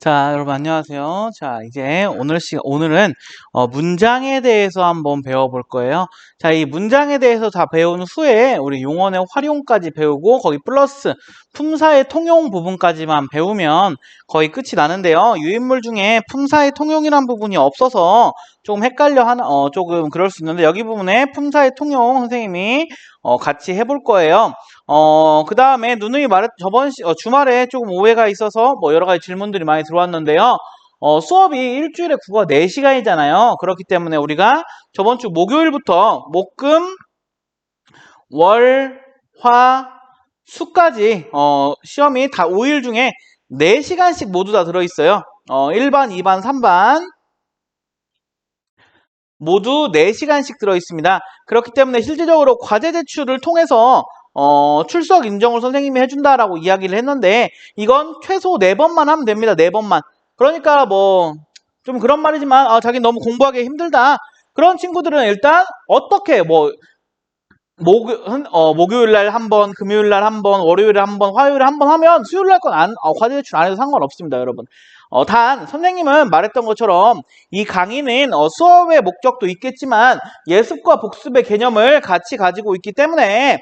자, 여러분 안녕하세요. 자, 이제 오늘은 문장에 대해서 한번 배워볼 거예요. 자, 이 문장에 대해서 다 배운 후에 우리 용언의 활용까지 배우고 거기 플러스 품사의 통용 부분까지만 배우면 거의 끝이 나는데요. 유인물 중에 품사의 통용이란 부분이 없어서 조금 조금 그럴 수 있는데 여기 부분에 품사의 통용 선생님이 같이 해볼 거예요. 그 다음에 누누이 주말에 조금 오해가 있어서 뭐 여러 가지 질문들이 많이 들어왔는데요. 수업이 일주일에 국어가 4시간이잖아요. 그렇기 때문에 우리가 저번 주 목요일부터 목, 금, 월, 화, 수까지 시험이 다 5일 중에 4시간씩 모두 다 들어있어요. 1반, 2반, 3반 모두 4시간씩 들어있습니다. 그렇기 때문에 실질적으로 과제 제출을 통해서 출석 인정을 선생님이 해준다라고 이야기를 했는데 이건 최소 4번만 하면 됩니다. 4번만. 그러니까 뭐 좀 그런 말이지만 자기 너무 공부하기 힘들다. 그런 친구들은 일단 어떻게 목요일 날 한 번, 금요일 날 한 번, 월요일에 한 번, 화요일에 한 번 하면 수요일 날 건 과제 제출 안 해도 상관없습니다, 여러분. 단 선생님은 말했던 것처럼 이 강의는 수업의 목적도 있겠지만 예습과 복습의 개념을 같이 가지고 있기 때문에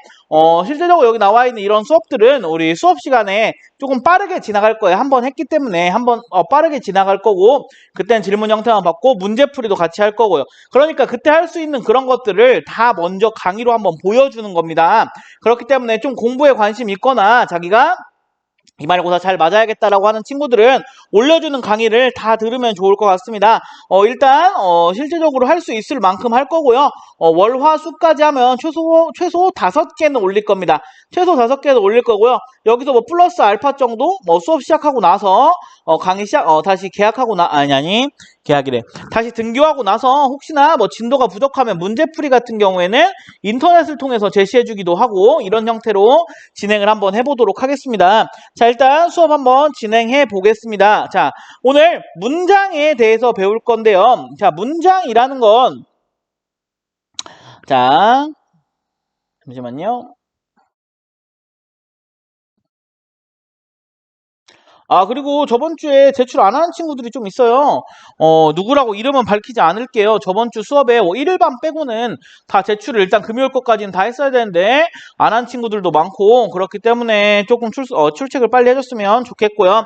실질적으로 여기 나와 있는 이런 수업들은 우리 수업 시간에 조금 빠르게 지나갈 거예요. 한번 했기 때문에 한번 빠르게 지나갈 거고 그때는 질문 형태만 받고 문제풀이도 같이 할 거고요. 그러니까 그때 할 수 있는 그런 것들을 다 먼저 강의로 한번 보여주는 겁니다. 그렇기 때문에 좀 공부에 관심 있거나 자기가 기말고사 잘 맞아야겠다라고 하는 친구들은 올려주는 강의를 다 들으면 좋을 것 같습니다. 일단 실질적으로 할 수 있을 만큼 할 거고요. 월, 화, 수까지 하면 최소 5개는 올릴 겁니다. 최소 5개는 올릴 거고요. 여기서 뭐 플러스 알파 정도 수업 시작하고 나서 다시 계약이래. 다시 등교하고 나서 혹시나 뭐 진도가 부족하면 문제풀이 같은 경우에는 인터넷을 통해서 제시해주기도 하고 이런 형태로 진행을 한번 해보도록 하겠습니다. 자, 일단 수업 한번 진행해 보겠습니다. 자, 오늘 문장에 대해서 배울 건데요. 자, 문장이라는 건, 자, 잠시만요. 그리고 저번 주에 제출 안 하는 친구들이 좀 있어요. 누구라고 이름은 밝히지 않을게요. 저번 주 수업에 1일반 빼고는 다 제출을 일단 금요일 것까지는 다 했어야 되는데 안 한 친구들도 많고 그렇기 때문에 조금 출첵을 빨리 해줬으면 좋겠고요.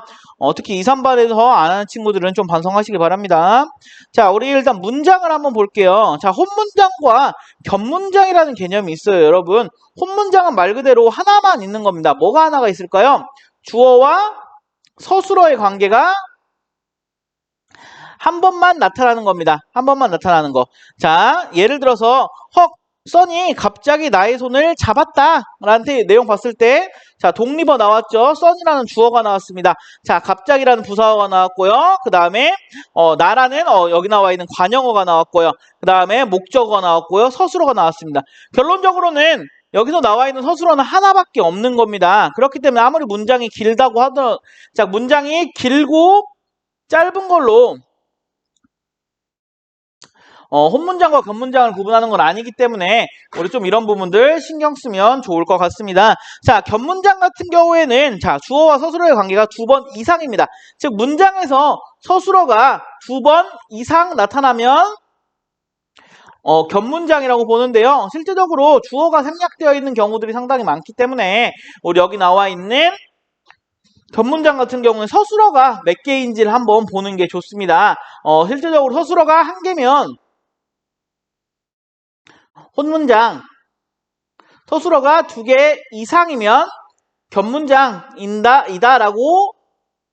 특히 2, 3반에서 안 하는 친구들은 좀 반성하시길 바랍니다. 자, 우리 일단 문장을 한번 볼게요. 자, 혼문장과 겹문장이라는 개념이 있어요, 여러분. 혼문장은 말 그대로 하나만 있는 겁니다. 뭐가 하나가 있을까요? 주어와 서술어의 관계가 한 번만 나타나는 겁니다. 한 번만 나타나는 거. 자, 예를 들어서 써니 갑자기 나의 손을 잡았다 라는 내용 봤을 때 자, 독립어 나왔죠. 써니라는 주어가 나왔습니다. 자, 갑자기라는 부사어가 나왔고요. 그 다음에 나라는 여기 나와 있는 관형어가 나왔고요. 그 다음에 목적어가 나왔고요. 서술어가 나왔습니다. 결론적으로는 여기서 나와 있는 서술어는 하나밖에 없는 겁니다. 그렇기 때문에 아무리 문장이 길다고 하더라도 자, 문장이 길고 짧은 걸로 혼문장과 겉문장을 구분하는 건 아니기 때문에 우리 좀 이런 부분들 신경 쓰면 좋을 것 같습니다. 자, 겉문장 같은 경우에는 자, 주어와 서술어의 관계가 2번 이상입니다. 즉 문장에서 서술어가 2번 이상 나타나면 겉문장이라고 보는데요. 실제적으로 주어가 생략되어 있는 경우들이 상당히 많기 때문에 우리 여기 나와 있는 겉문장 같은 경우는 서술어가 몇 개인지를 한번 보는 게 좋습니다. 실제적으로 서술어가 1개면 혼문장, 서술어가 2개 이상이면 겉문장이다라고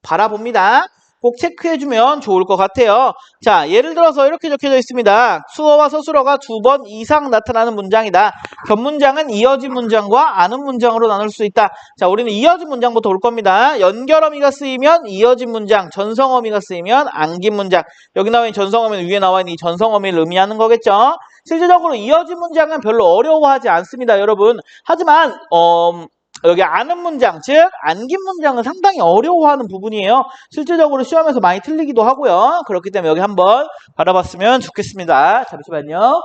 바라봅니다. 꼭 체크해주면 좋을 것 같아요. 자, 예를 들어서 이렇게 적혀져 있습니다. 수어와 서술어가 2번 이상 나타나는 문장이다. 겉문장은 이어진 문장과 아는 문장으로 나눌 수 있다. 자, 우리는 이어진 문장부터 올 겁니다. 연결어미가 쓰이면 이어진 문장, 전성어미가 쓰이면 안긴 문장. 여기 나와 있는 전성어미는 위에 나와 있는 이 전성어미를 의미하는 거겠죠. 실질적으로 이어진 문장은 별로 어려워하지 않습니다, 여러분. 하지만 여기 아는 문장, 즉 안긴 문장은 상당히 어려워하는 부분이에요. 실질적으로 시험에서 많이 틀리기도 하고요. 그렇기 때문에 여기 한번 바라봤으면 좋겠습니다. 잠시만요.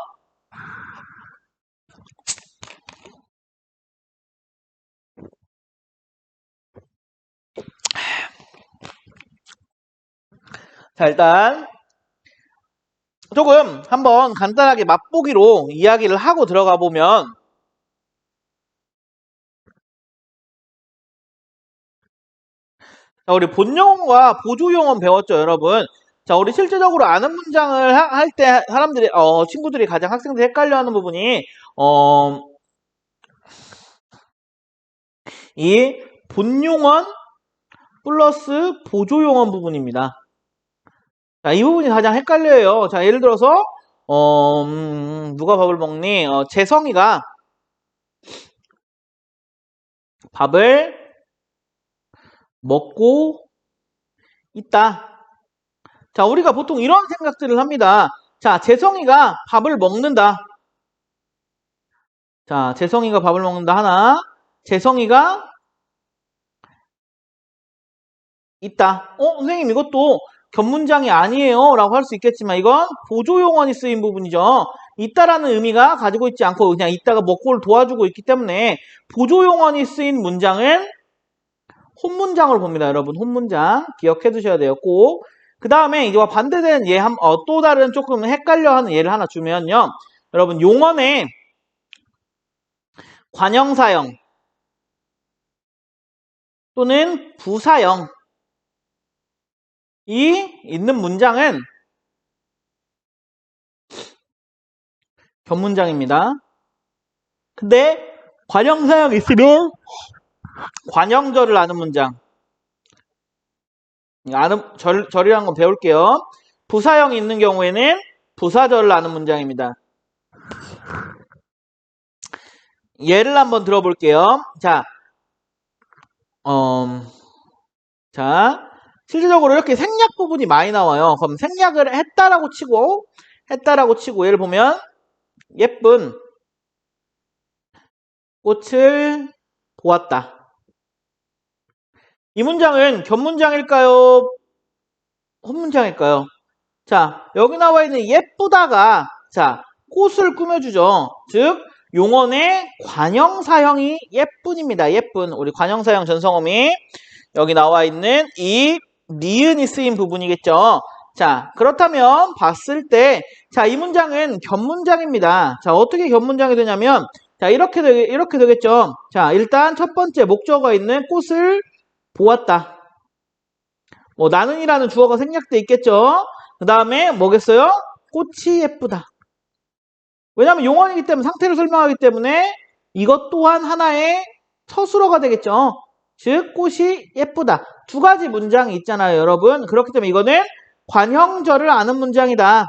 자, 일단 조금 한번 간단하게 맛보기로 이야기를 하고 들어가 보면 자, 우리 본용어와 보조용어 배웠죠, 여러분? 자, 우리 실제적으로 아는 문장을 할 때 사람들이 친구들이 가장 학생들이 헷갈려하는 부분이 이 본용언 플러스 보조용언 부분입니다. 자, 이 부분이 가장 헷갈려요. 자, 예를 들어서 누가 밥을 먹니? 재성이가 밥을 먹고 있다. 자, 우리가 보통 이런 생각들을 합니다. 자, 재성이가 밥을 먹는다. 자, 재성이가 밥을 먹는다 하나, 재성이가 있다. 선생님 이것도 견문장이 아니에요 라고 할 수 있겠지만 이건 보조용언이 쓰인 부분이죠. 있다라는 의미가 가지고 있지 않고 그냥 있다가 먹고를 도와주고 있기 때문에 보조용언이 쓰인 문장은 혼문장으로 봅니다. 여러분 혼문장 기억해 두셔야 돼요. 꼭. 그 다음에 이와 반대되는 예, 또 다른 조금 헷갈려하는 예를 하나 주면요. 여러분 용언에 관형사형 또는 부사형이 있는 문장은 견문장입니다. 근데 관형사형이 있으면 관형절을 아는 문장. 절이란 건 배울게요. 부사형이 있는 경우에는 부사절을 아는 문장입니다. 예를 한번 들어볼게요. 자, 실질적으로 이렇게 생략 부분이 많이 나와요. 그럼 생략을 했다라고 치고, 예를 보면, 예쁜 꽃을 보았다. 이 문장은 견문장일까요? 혼문장일까요? 자, 여기 나와 있는 예쁘다가, 자, 꽃을 꾸며주죠. 즉, 용언의 관형사형이 예쁜입니다. 예쁜. 우리 관형사형 전성어미 여기 나와 있는 이 니은이 쓰인 부분이겠죠. 자, 그렇다면 봤을 때, 자, 이 문장은 견문장입니다. 자, 어떻게 견문장이 되냐면, 자, 이렇게 되겠죠. 자, 일단 첫 번째 목적어가 있는 꽃을 보았다. 뭐, 나는이라는 주어가 생략돼 있겠죠. 그 다음에 뭐겠어요? 꽃이 예쁘다. 왜냐하면 용언이기 때문에 상태를 설명하기 때문에 이것 또한 하나의 서술어가 되겠죠. 즉 꽃이 예쁘다. 두 가지 문장이 있잖아요, 여러분. 그렇기 때문에 이거는 관형절을 아는 문장이다.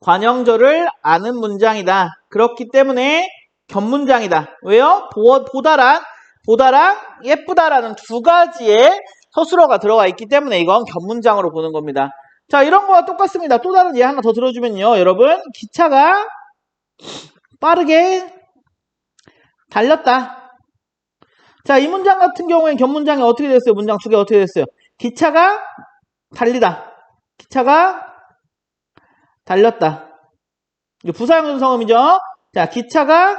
관형절을 아는 문장이다. 그렇기 때문에 견문장이다. 왜요? 보다랑 예쁘다라는 두 가지의 서술어가 들어가 있기 때문에 이건 견문장으로 보는 겁니다. 자, 이런 거와 똑같습니다. 또 다른 예 하나 더 들어주면요. 여러분, 기차가 빠르게 달렸다. 자, 이 문장 같은 경우엔 견문장이 어떻게 됐어요? 문장 두 개 어떻게 됐어요? 기차가 달리다. 기차가 달렸다. 이게 부사형 전성음이죠. 자, 기차가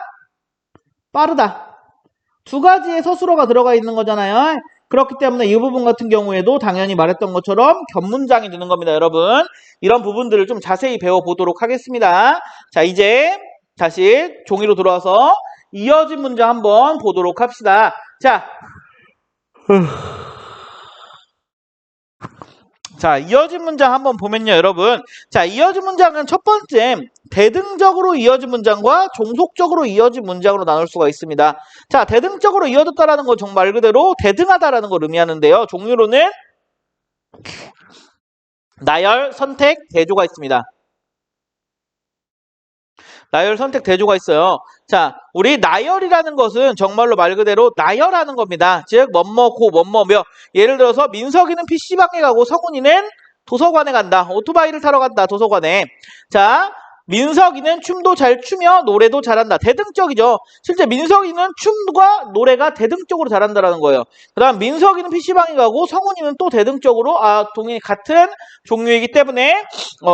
빠르다. 두 가지의 서술어가 들어가 있는 거잖아요. 그렇기 때문에 이 부분 같은 경우에도 당연히 말했던 것처럼 견문장이 되는 겁니다, 여러분. 이런 부분들을 좀 자세히 배워보도록 하겠습니다. 자, 이제 다시 종이로 돌아와서 이어진 문장 한번 보도록 합시다. 자, 이어진 문장 한번 보면요, 여러분. 자, 이어진 문장은 첫 번째, 대등적으로 이어진 문장과 종속적으로 이어진 문장으로 나눌 수가 있습니다. 자, 대등적으로 이어졌다라는 건 정말 말 그대로 대등하다라는 걸 의미하는데요. 종류로는 나열, 선택, 대조가 있습니다. 나열, 선택, 대조가 있어요. 자, 우리 나열이라는 것은 정말로 말 그대로 나열하는 겁니다. 즉, 뭐뭐. 예를 들어서 민석이는 PC방에 가고 성훈이는 도서관에 간다. 오토바이를 타러 간다. 도서관에. 자, 민석이는 춤도 잘 추며 노래도 잘한다. 대등적이죠. 실제 민석이는 춤과 노래가 대등적으로 잘한다라는 거예요. 그 다음 민석이는 PC방에 가고 성훈이는 또 대등적으로 동일히 같은 종류이기 때문에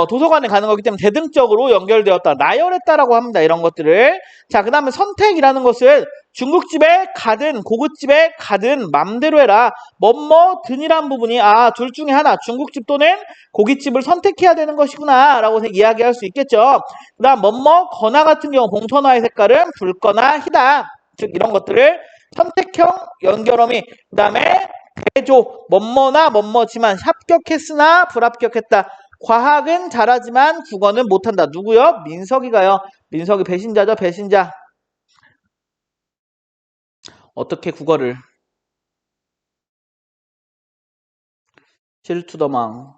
도서관에 가는 거기 때문에 대등적으로 연결되었다. 나열했다라고 합니다. 이런 것들을. 자, 그 다음에 선택이라는 것은 중국집에 가든 고깃집에 가든 맘대로 해라. 뭐뭐든이란 부분이 둘 중에 하나 중국집 또는 고깃집을 선택해야 되는 것이구나 라고 이야기할 수 있겠죠. 그 다음 뭐뭐 거나 같은 경우 봉터나의 색깔은 붉거나 희다. 즉 이런 것들을 선택형 연결어미 그 다음에 대조 뭐뭐나 뭐뭐지만 합격했으나 불합격했다. 과학은 잘하지만 국어는 못한다. 누구요? 민석이가요. 민석이 배신자죠. 배신자. 어떻게 국어를 실투더망.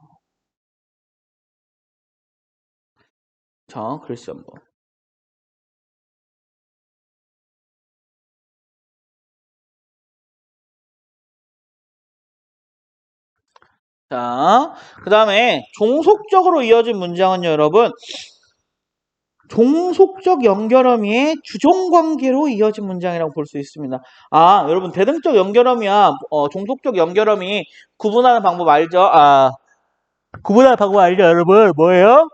자, 글씨 한번. 자, 그 다음에 종속적으로 이어진 문장은요, 여러분. 종속적 연결어미의 주종관계로 이어진 문장이라고 볼 수 있습니다. 여러분 대등적 연결어미와 종속적 연결어미 구분하는 방법 알죠? 구분하는 방법 알죠, 여러분? 뭐예요?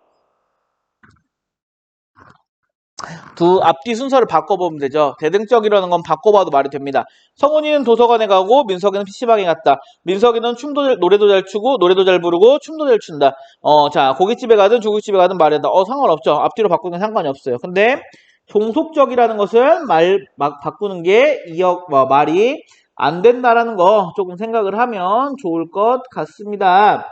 두 앞뒤 순서를 바꿔보면 되죠. 대등적이라는 건 바꿔봐도 말이 됩니다. 성훈이는 도서관에 가고 민석이는 PC방에 갔다. 민석이는 노래도 잘 추고 노래도 잘 부르고 춤도 잘 춘다. 자, 고깃집에 가든 중국집에 가든 말이다. 상관없죠. 앞뒤로 바꾸는 게 상관이 없어요. 근데 종속적이라는 것은 바꾸는 게 말이 안 된다라는 거 조금 생각을 하면 좋을 것 같습니다.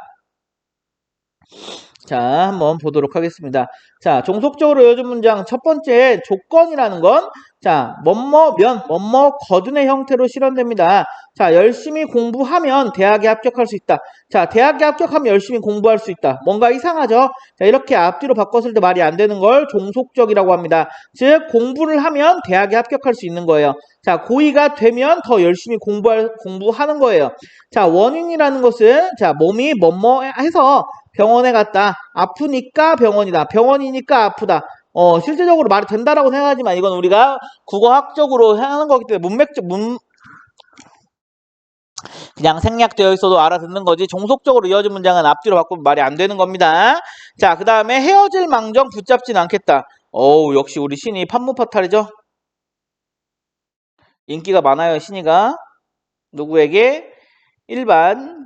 자, 한번 보도록 하겠습니다. 자, 종속적으로 이어진 문장 첫 번째 조건이라는 건 자, 뭐뭐면 뭐뭐거든의 형태로 실현됩니다. 자, 열심히 공부하면 대학에 합격할 수 있다. 자, 대학에 합격하면 열심히 공부할 수 있다. 뭔가 이상하죠? 자, 이렇게 앞뒤로 바꿨을 때 말이 안 되는 걸 종속적이라고 합니다. 즉, 공부를 하면 대학에 합격할 수 있는 거예요. 자, 고2가 되면 더 열심히 공부하는 거예요. 자, 원인이라는 것은 자, 몸이 뭐뭐 해서 병원에 갔다. 아프니까 병원이다. 병원이니까 아프다. 실제적으로 말이 된다라고 생각하지만 이건 우리가 국어학적으로 하는 거기 때문에 그냥 생략되어 있어도 알아듣는 거지 종속적으로 이어진 문장은 앞뒤로 바꾸면 말이 안 되는 겁니다. 자, 그 다음에 헤어질 망정 붙잡진 않겠다. 역시 우리 신이 판무파탈이죠. 인기가 많아요, 신이가. 누구에게? 1반,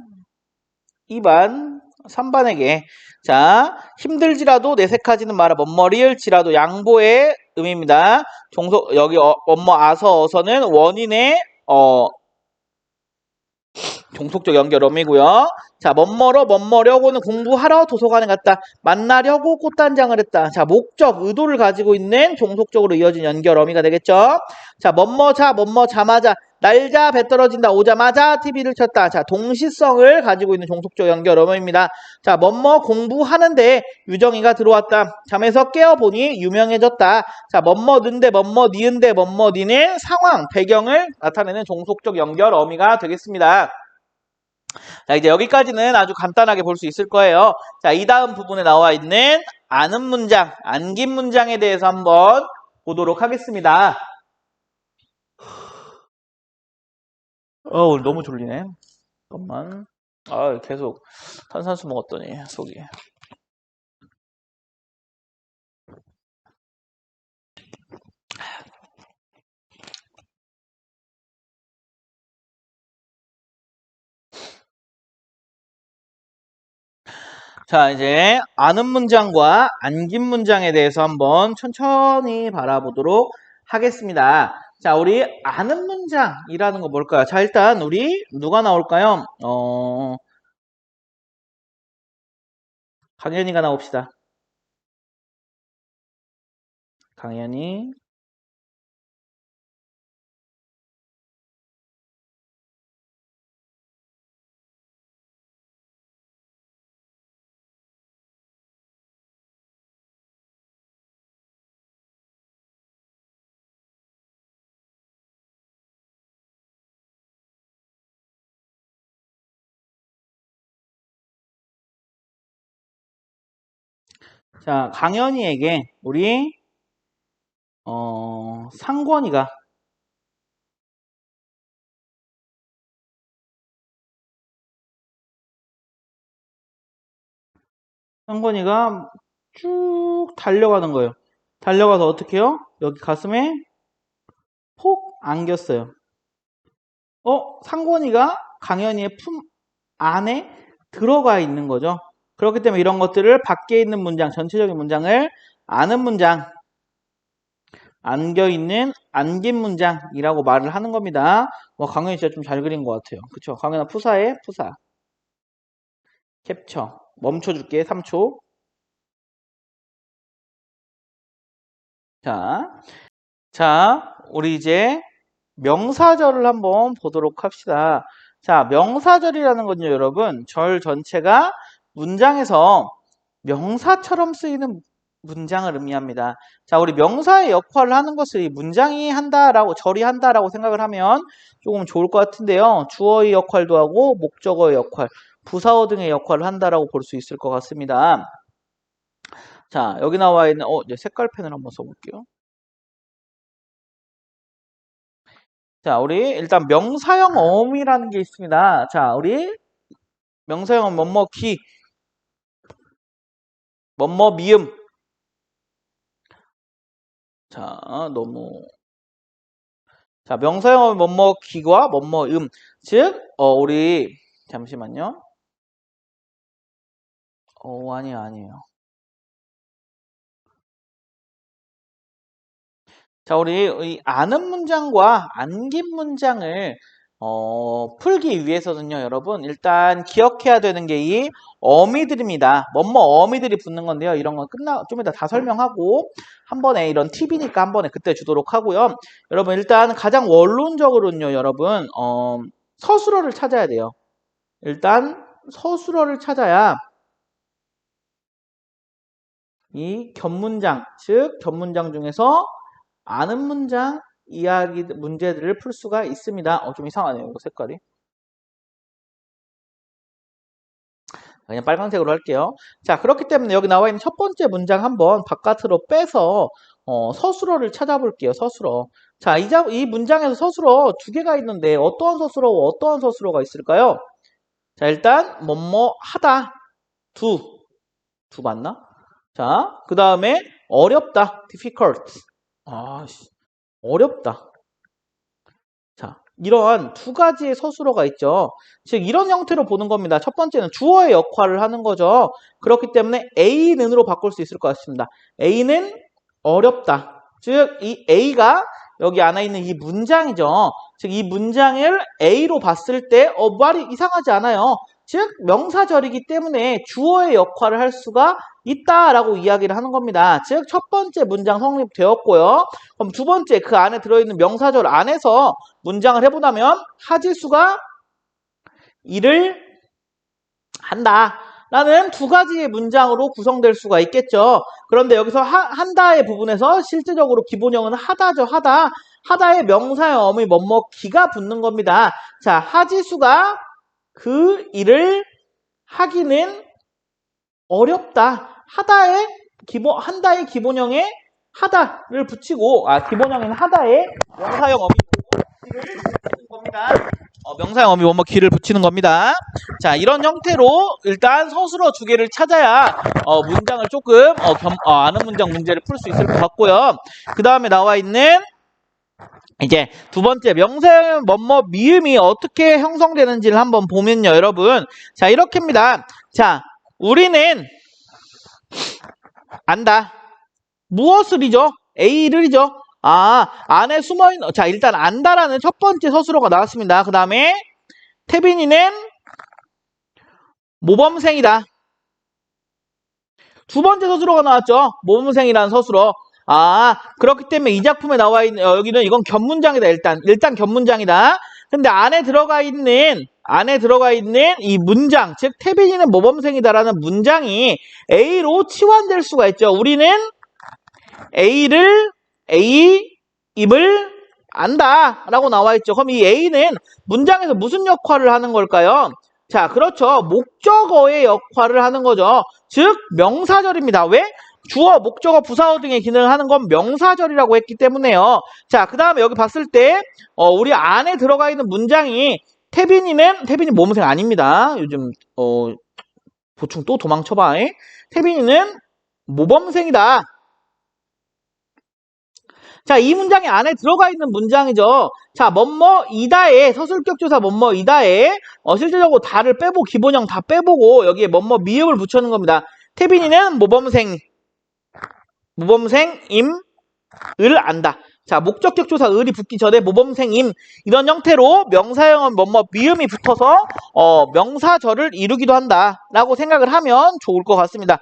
2반, 3반에게. 자, 힘들지라도 내색하지는 마라. 멋머리을지라도 양보의 의미입니다. 여기 어서는 원인의 종속적 연결어미고요. 자, 멋머려고는 공부하러 도서관에 갔다. 만나려고 꽃단장을 했다. 자, 목적, 의도를 가지고 있는 종속적으로 이어진 연결어미가 되겠죠. 자, 뭐뭐자마자 날자 배 떨어진다. 오자마자 TV를 켰다. 자, 동시성을 가지고 있는 종속적 연결어미입니다. 자, 뭐뭐 공부하는데 유정이가 들어왔다. 잠에서 깨어보니 유명해졌다. 자, 뭐뭐는데 뭐뭐니은데 뭐뭐니는 상황, 배경을 나타내는 종속적 연결어미가 되겠습니다. 자, 이제 여기까지는 아주 간단하게 볼 수 있을 거예요. 자, 이 다음 부분에 나와 있는 아는 문장, 안긴 문장에 대해서 한번 보도록 하겠습니다. 오늘 너무 졸리네. 잠깐만. 계속 탄산수 먹었더니 속이. 자, 이제 아는 문장과 안긴 문장에 대해서 한번 천천히 바라보도록 하겠습니다. 자, 우리 아는 문장이라는 거 뭘까요? 자, 일단 우리 누가 나올까요? 강연이가 나옵시다. 강연이. 자, 강연이에게 우리 상권이가 쭉 달려가는 거예요. 달려가서 어떻게 해요? 여기 가슴에 폭 안겼어요. 상권이가 강현이의 품 안에 들어가 있는 거죠. 그렇기 때문에 이런 것들을 밖에 있는 문장, 전체적인 문장을 아는 문장, 안겨있는, 안긴 문장이라고 말을 하는 겁니다. 강현이 진짜 좀 잘 그린 것 같아요. 그쵸? 강현아 푸사해, 푸사. 캡처. 멈춰줄게, 3초. 자, 우리 이제 명사절을 한번 보도록 합시다. 자, 명사절이라는 건요, 여러분, 절 전체가 문장에서 명사처럼 쓰이는 문장을 의미합니다. 자, 우리 명사의 역할을 하는 것을 이 문장이 한다라고, 절이 한다라고 생각을 하면 조금 좋을 것 같은데요. 주어의 역할도 하고, 목적어의 역할, 부사어 등의 역할을 한다라고 볼 수 있을 것 같습니다. 자, 여기 나와 있는, 이제 색깔펜을 한번 써볼게요. 자, 우리 일단 명사형 어음이라는 게 있습니다. 자, 우리 명사형 뭐뭐 기, 뭐뭐 미음. 자, 명사형 뭐뭐 기과 뭐뭐 음. 즉, 우리 잠시만요. 아니에요. 자, 우리 이 아는 문장과 안긴 문장을 풀기 위해서는요, 여러분, 일단 기억해야 되는 게 이 어미들입니다. 뭐뭐 어미들이 붙는 건데요. 이런 건 좀 이따 다 설명하고, 한 번에 이런 팁이니까 한 번에 그때 주도록 하고요. 여러분, 일단 가장 원론적으로는요, 여러분, 서술어를 찾아야 돼요. 일단 서술어를 찾아야 이 견문장, 즉, 견문장 중에서 아는 문장, 이야기, 문제들을 풀 수가 있습니다. 좀 이상하네요, 이거 색깔이. 그냥 빨간색으로 할게요. 자, 그렇기 때문에 여기 나와 있는 첫 번째 문장 한번 바깥으로 빼서 서술어를 찾아볼게요. 서술어. 자, 이 문장에서 서술어 두 개가 있는데 어떠한 서술어와 어떠한 서술어가 있을까요? 자, 일단 뭐뭐 하다. 두 맞나? 자, 그 다음에 어렵다. difficult. 어렵다. 자, 이런 두 가지의 서술어가 있죠. 즉 이런 형태로 보는 겁니다. 첫 번째는 주어의 역할을 하는 거죠. 그렇기 때문에 A는으로 바꿀 수 있을 것 같습니다. A는 어렵다. 즉 이 A가 여기 안에 있는 이 문장이죠. 즉 이 문장을 A로 봤을 때 말이 이상하지 않아요. 즉 명사절이기 때문에 주어의 역할을 할 수가 있다라고 이야기를 하는 겁니다. 즉 첫 번째 문장 성립되었고요. 그럼 두 번째 그 안에 들어있는 명사절 안에서 문장을 해보자면 하지수가 일을 한다 라는 두 가지의 문장으로 구성될 수가 있겠죠. 그런데 여기서 한다의 부분에서 실제적으로 기본형은 하다죠. 하다의 명사형 어미 뭐뭐기가 붙는 겁니다. 자, 하지수가 그 일을 하기는 어렵다. 한다의 기본형에 하다를 붙이고, 기본형인 하다에 명사형 어미 뭐뭐기를 붙이는 겁니다. 명사형 어미 뭐뭐기를 붙이는 겁니다. 자, 이런 형태로 일단 서술어 두 개를 찾아야 문장을 조금 아는 문장 문제를 풀 수 있을 것 같고요. 그 다음에 나와 있는 이제 두 번째 명사형 뭐뭐 미음이 어떻게 형성되는지를 한번 보면요, 여러분. 자, 이렇게입니다. 자, 우리는 안다. 무엇을이죠? A를이죠. 안에 숨어있는, 자, 일단 안다라는 첫 번째 서술어가 나왔습니다. 그 다음에 태빈이는 모범생이다. 두 번째 서술어가 나왔죠. 모범생이라는 서술어. 그렇기 때문에 이 작품에 나와 있는, 여기는 이건 견문장이다. 일단 견문장이다. 근데 안에 들어가 있는 이 문장, 즉 태빈이는 모범생이다라는 문장이 A로 치환될 수가 있죠. 우리는 A임을 안다라고 나와 있죠. 그럼 이 A는 문장에서 무슨 역할을 하는 걸까요? 자, 그렇죠. 목적어의 역할을 하는 거죠. 즉 명사절입니다. 왜? 주어, 목적어, 부사어 등의 기능을 하는 건 명사절이라고 했기 때문에요. 자, 그 다음에 여기 봤을 때 우리 안에 들어가 있는 문장이 태빈이 모범생 아닙니다. 요즘 보충 또 도망쳐봐. 태빈이는 모범생이다. 자, 이 문장이 안에 들어가 있는 문장이죠. 자, 뭐뭐이다에 서술격조사 뭐뭐이다에 실질적으로 다를 빼보고 기본형 다 빼보고 여기에 뭐뭐 미음을 붙여놓은 겁니다. 태빈이는 모범생임을 안다. 자, 목적격 조사 을이 붙기 전에 모범생임 이런 형태로 명사형은 뭐뭐 미음이 붙어서 명사절을 이루기도 한다라고 생각을 하면 좋을 것 같습니다.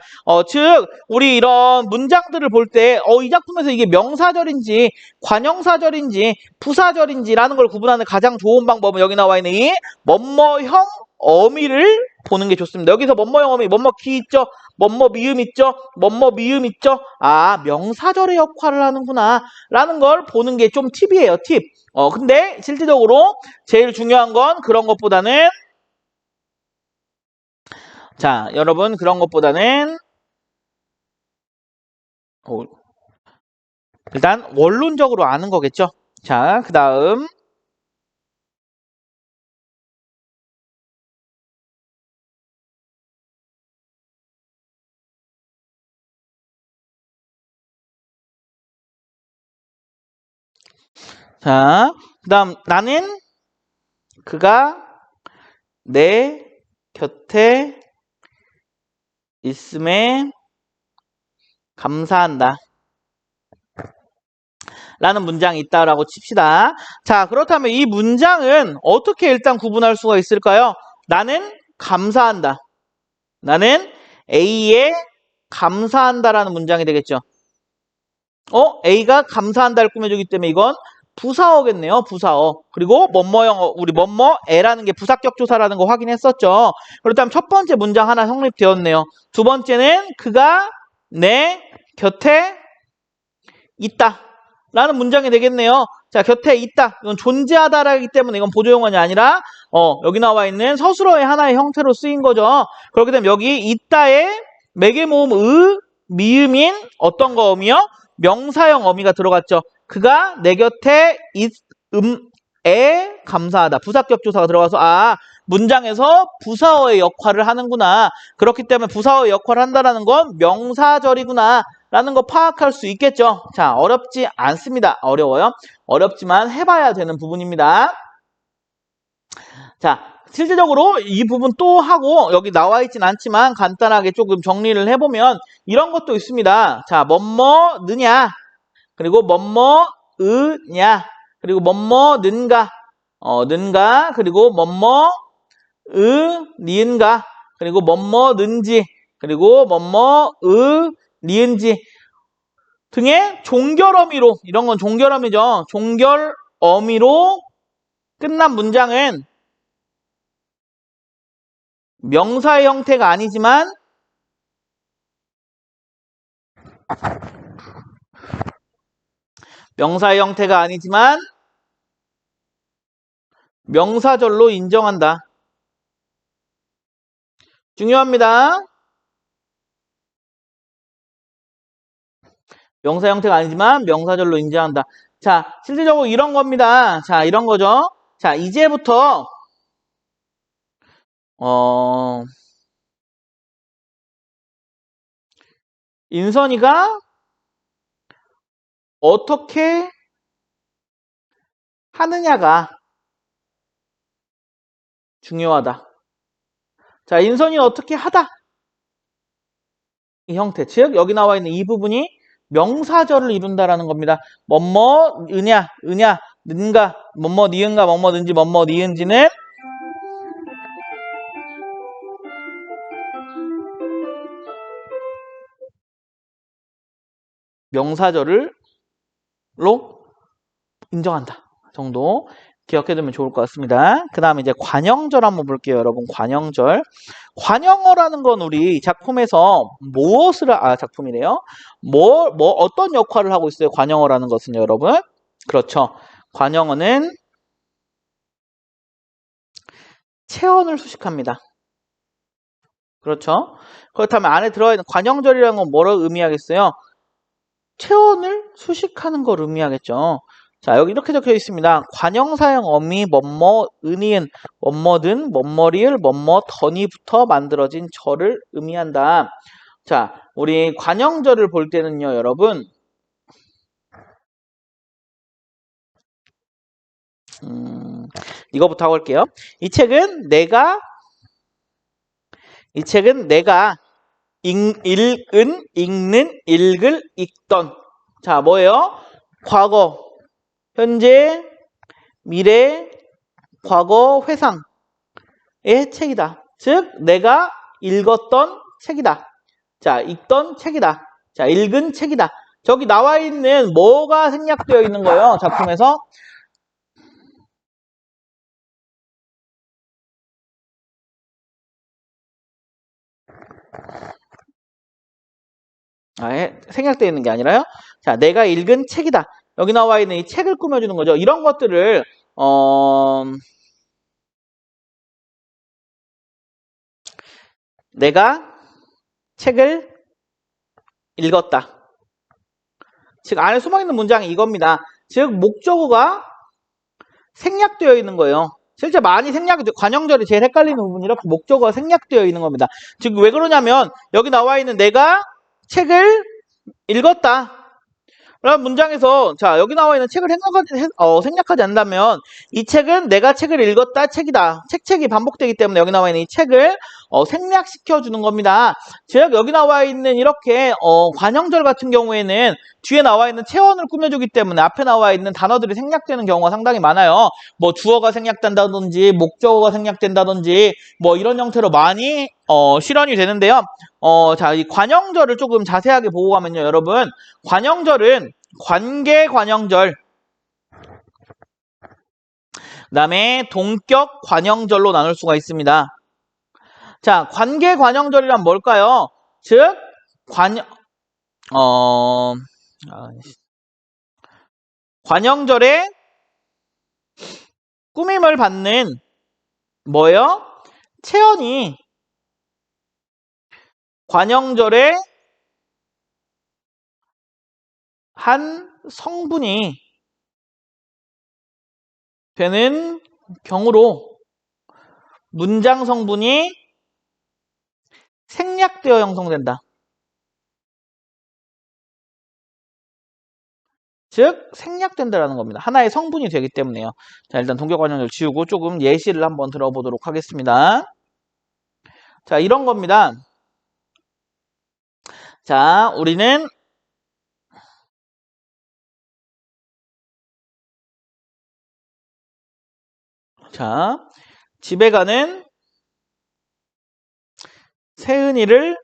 즉 우리 이런 문장들을 볼 때 이 작품에서 이게 명사절인지 관형사절인지 부사절인지라는 걸 구분하는 가장 좋은 방법은 여기 나와 있는 이 뭐뭐형 어미를 보는 게 좋습니다. 여기서 뭐뭐형 어미, 뭐뭐기 있죠? 뭐뭐 미음 있죠? 뭐뭐 미음 있죠? 아, 명사절의 역할을 하는구나 라는 걸 보는 게 좀 팁이에요, 팁. 근데 실질적으로 제일 중요한 건 그런 것보다는 자, 여러분 그런 것보다는 일단 원론적으로 아는 거겠죠? 자, 그 다음 자, 그 다음 나는 그가 내 곁에 있음에 감사한다 라는 문장이 있다라고 칩시다. 자, 그렇다면 이 문장은 어떻게 일단 구분할 수가 있을까요? 나는 감사한다. 나는 A에 감사한다라는 문장이 되겠죠. A가 감사한다를 꾸며주기 때문에 이건 부사어겠네요. 부사어. 그리고 뭐뭐형 우리 뭐뭐애라는 게 부사격 조사라는 거 확인했었죠. 그렇다면 첫 번째 문장 하나 성립되었네요. 두 번째는 그가 내 곁에 있다 라는 문장이 되겠네요. 자, 곁에 있다. 이건 존재하다라기 때문에 이건 보조용어가 아니라 여기 나와 있는 서술어의 하나의 형태로 쓰인 거죠. 그렇게 되면 여기 있다에 매개모음 미음인 어떤 거 어미요? 명사형 어미가 들어갔죠. 그가 내 곁에 있음에 감사하다. 부사격 조사가 들어가서 문장에서 부사어의 역할을 하는구나. 그렇기 때문에 부사어의 역할을 한다는 건 명사절이구나 라는 거 파악할 수 있겠죠. 자, 어렵지 않습니다. 어려워요. 어렵지만 해봐야 되는 부분입니다. 자, 실질적으로 이 부분 또 하고 여기 나와 있진 않지만 간단하게 조금 정리를 해보면 이런 것도 있습니다. 자, 뭐뭐느냐 그리고 뭐뭐으냐 그리고 뭐뭐는가 는가 그리고 뭐뭐으 니은가 그리고 뭐뭐는지 그리고 뭐뭐으 니은지 등의 종결어미로 이런 건 종결어미죠. 종결어미로 끝난 문장은 명사의 형태가 아니지만 명사절로 인정한다. 중요합니다. 명사 형태가 아니지만 명사절로 인정한다. 자, 실질적으로 이런 겁니다. 자, 이런 거죠. 자, 이제부터 인선이가 어떻게 하느냐가 중요하다. 자, 인선이는 어떻게 하다. 이 형태, 즉 여기 나와 있는 이 부분이 명사절을 이룬다라는 겁니다. 뭐뭐 으냐, 는가, 뭐뭐 니은가, 뭐뭐 는지, 뭐뭐 니은지는 명사절로 인정한다 정도 기억해두면 좋을 것 같습니다. 그 다음에 이제 관형절 한번 볼게요. 여러분, 관형절. 관형어라는 건 우리 작품에서 무엇을 작품이래요. 어떤 역할을 하고 있어요? 관형어라는 것은요, 여러분. 그렇죠. 관형어는 체언을 수식합니다. 그렇죠. 그렇다면 안에 들어있는 관형절이라는 건 뭐를 의미하겠어요? 체언을 수식하는 걸 의미하겠죠. 자, 여기 이렇게 적혀 있습니다. 관형사형 어미 뭐뭐 은이은 뭐뭐든 뭐뭐리을 뭐뭐더니부터 만들어진 절을 의미한다. 자, 우리 관형절을 볼 때는요, 여러분. 이거부터 하고 올게요. 이 책은 내가 읽는, 읽을, 읽던. 자, 뭐예요? 과거, 현재, 미래, 과거, 회상의 책이다. 즉, 내가 읽었던 책이다. 자, 읽던 책이다. 자, 읽은 책이다. 저기 나와 있는 뭐가 생략되어 있는 거예요? 작품에서? 생략되어 있는 게 아니라요. 자, 내가 읽은 책이다. 여기 나와 있는 이 책을 꾸며주는 거죠. 이런 것들을 내가 책을 읽었다. 즉 안에 숨어있는 문장이 이겁니다. 즉 목적어가 생략되어 있는 거예요. 실제 많이 관형절이 제일 헷갈리는 부분이 이렇게 목적어가 생략되어 있는 겁니다. 즉 왜 그러냐면 여기 나와 있는 내가 책을 읽었다 라는 문장에서 자 여기 나와 있는 책을 생략하지 않는다면 이 책은 내가 책을 읽었다 책이다. 책이 반복되기 때문에 여기 나와 있는 이 책을 생략시켜 주는 겁니다. 즉 여기 나와 있는 이렇게 관형절 같은 경우에는 뒤에 나와 있는 체언을 꾸며주기 때문에 앞에 나와 있는 단어들이 생략되는 경우가 상당히 많아요. 뭐 주어가 생략된다든지 목적어가 생략된다든지 뭐 이런 형태로 많이 실현이 되는데요. 자, 이 관형절을 조금 자세하게 보고 가면요, 여러분. 관형절은 관계 관형절, 그다음에 동격 관형절로 나눌 수가 있습니다. 자, 관계 관형절이란 뭘까요? 즉, 관형절의 꾸밈을 받는 뭐예요? 체언이 관형절의 한 성분이 되는 경우로 문장 성분이 생략되어 형성된다. 즉 생략된다라는 겁니다. 하나의 성분이 되기 때문에요. 자, 일단 동격관형절 지우고 조금 예시를 한번 들어보도록 하겠습니다. 자, 이런 겁니다. 자, 우리는 자, 집에 가는 세은이를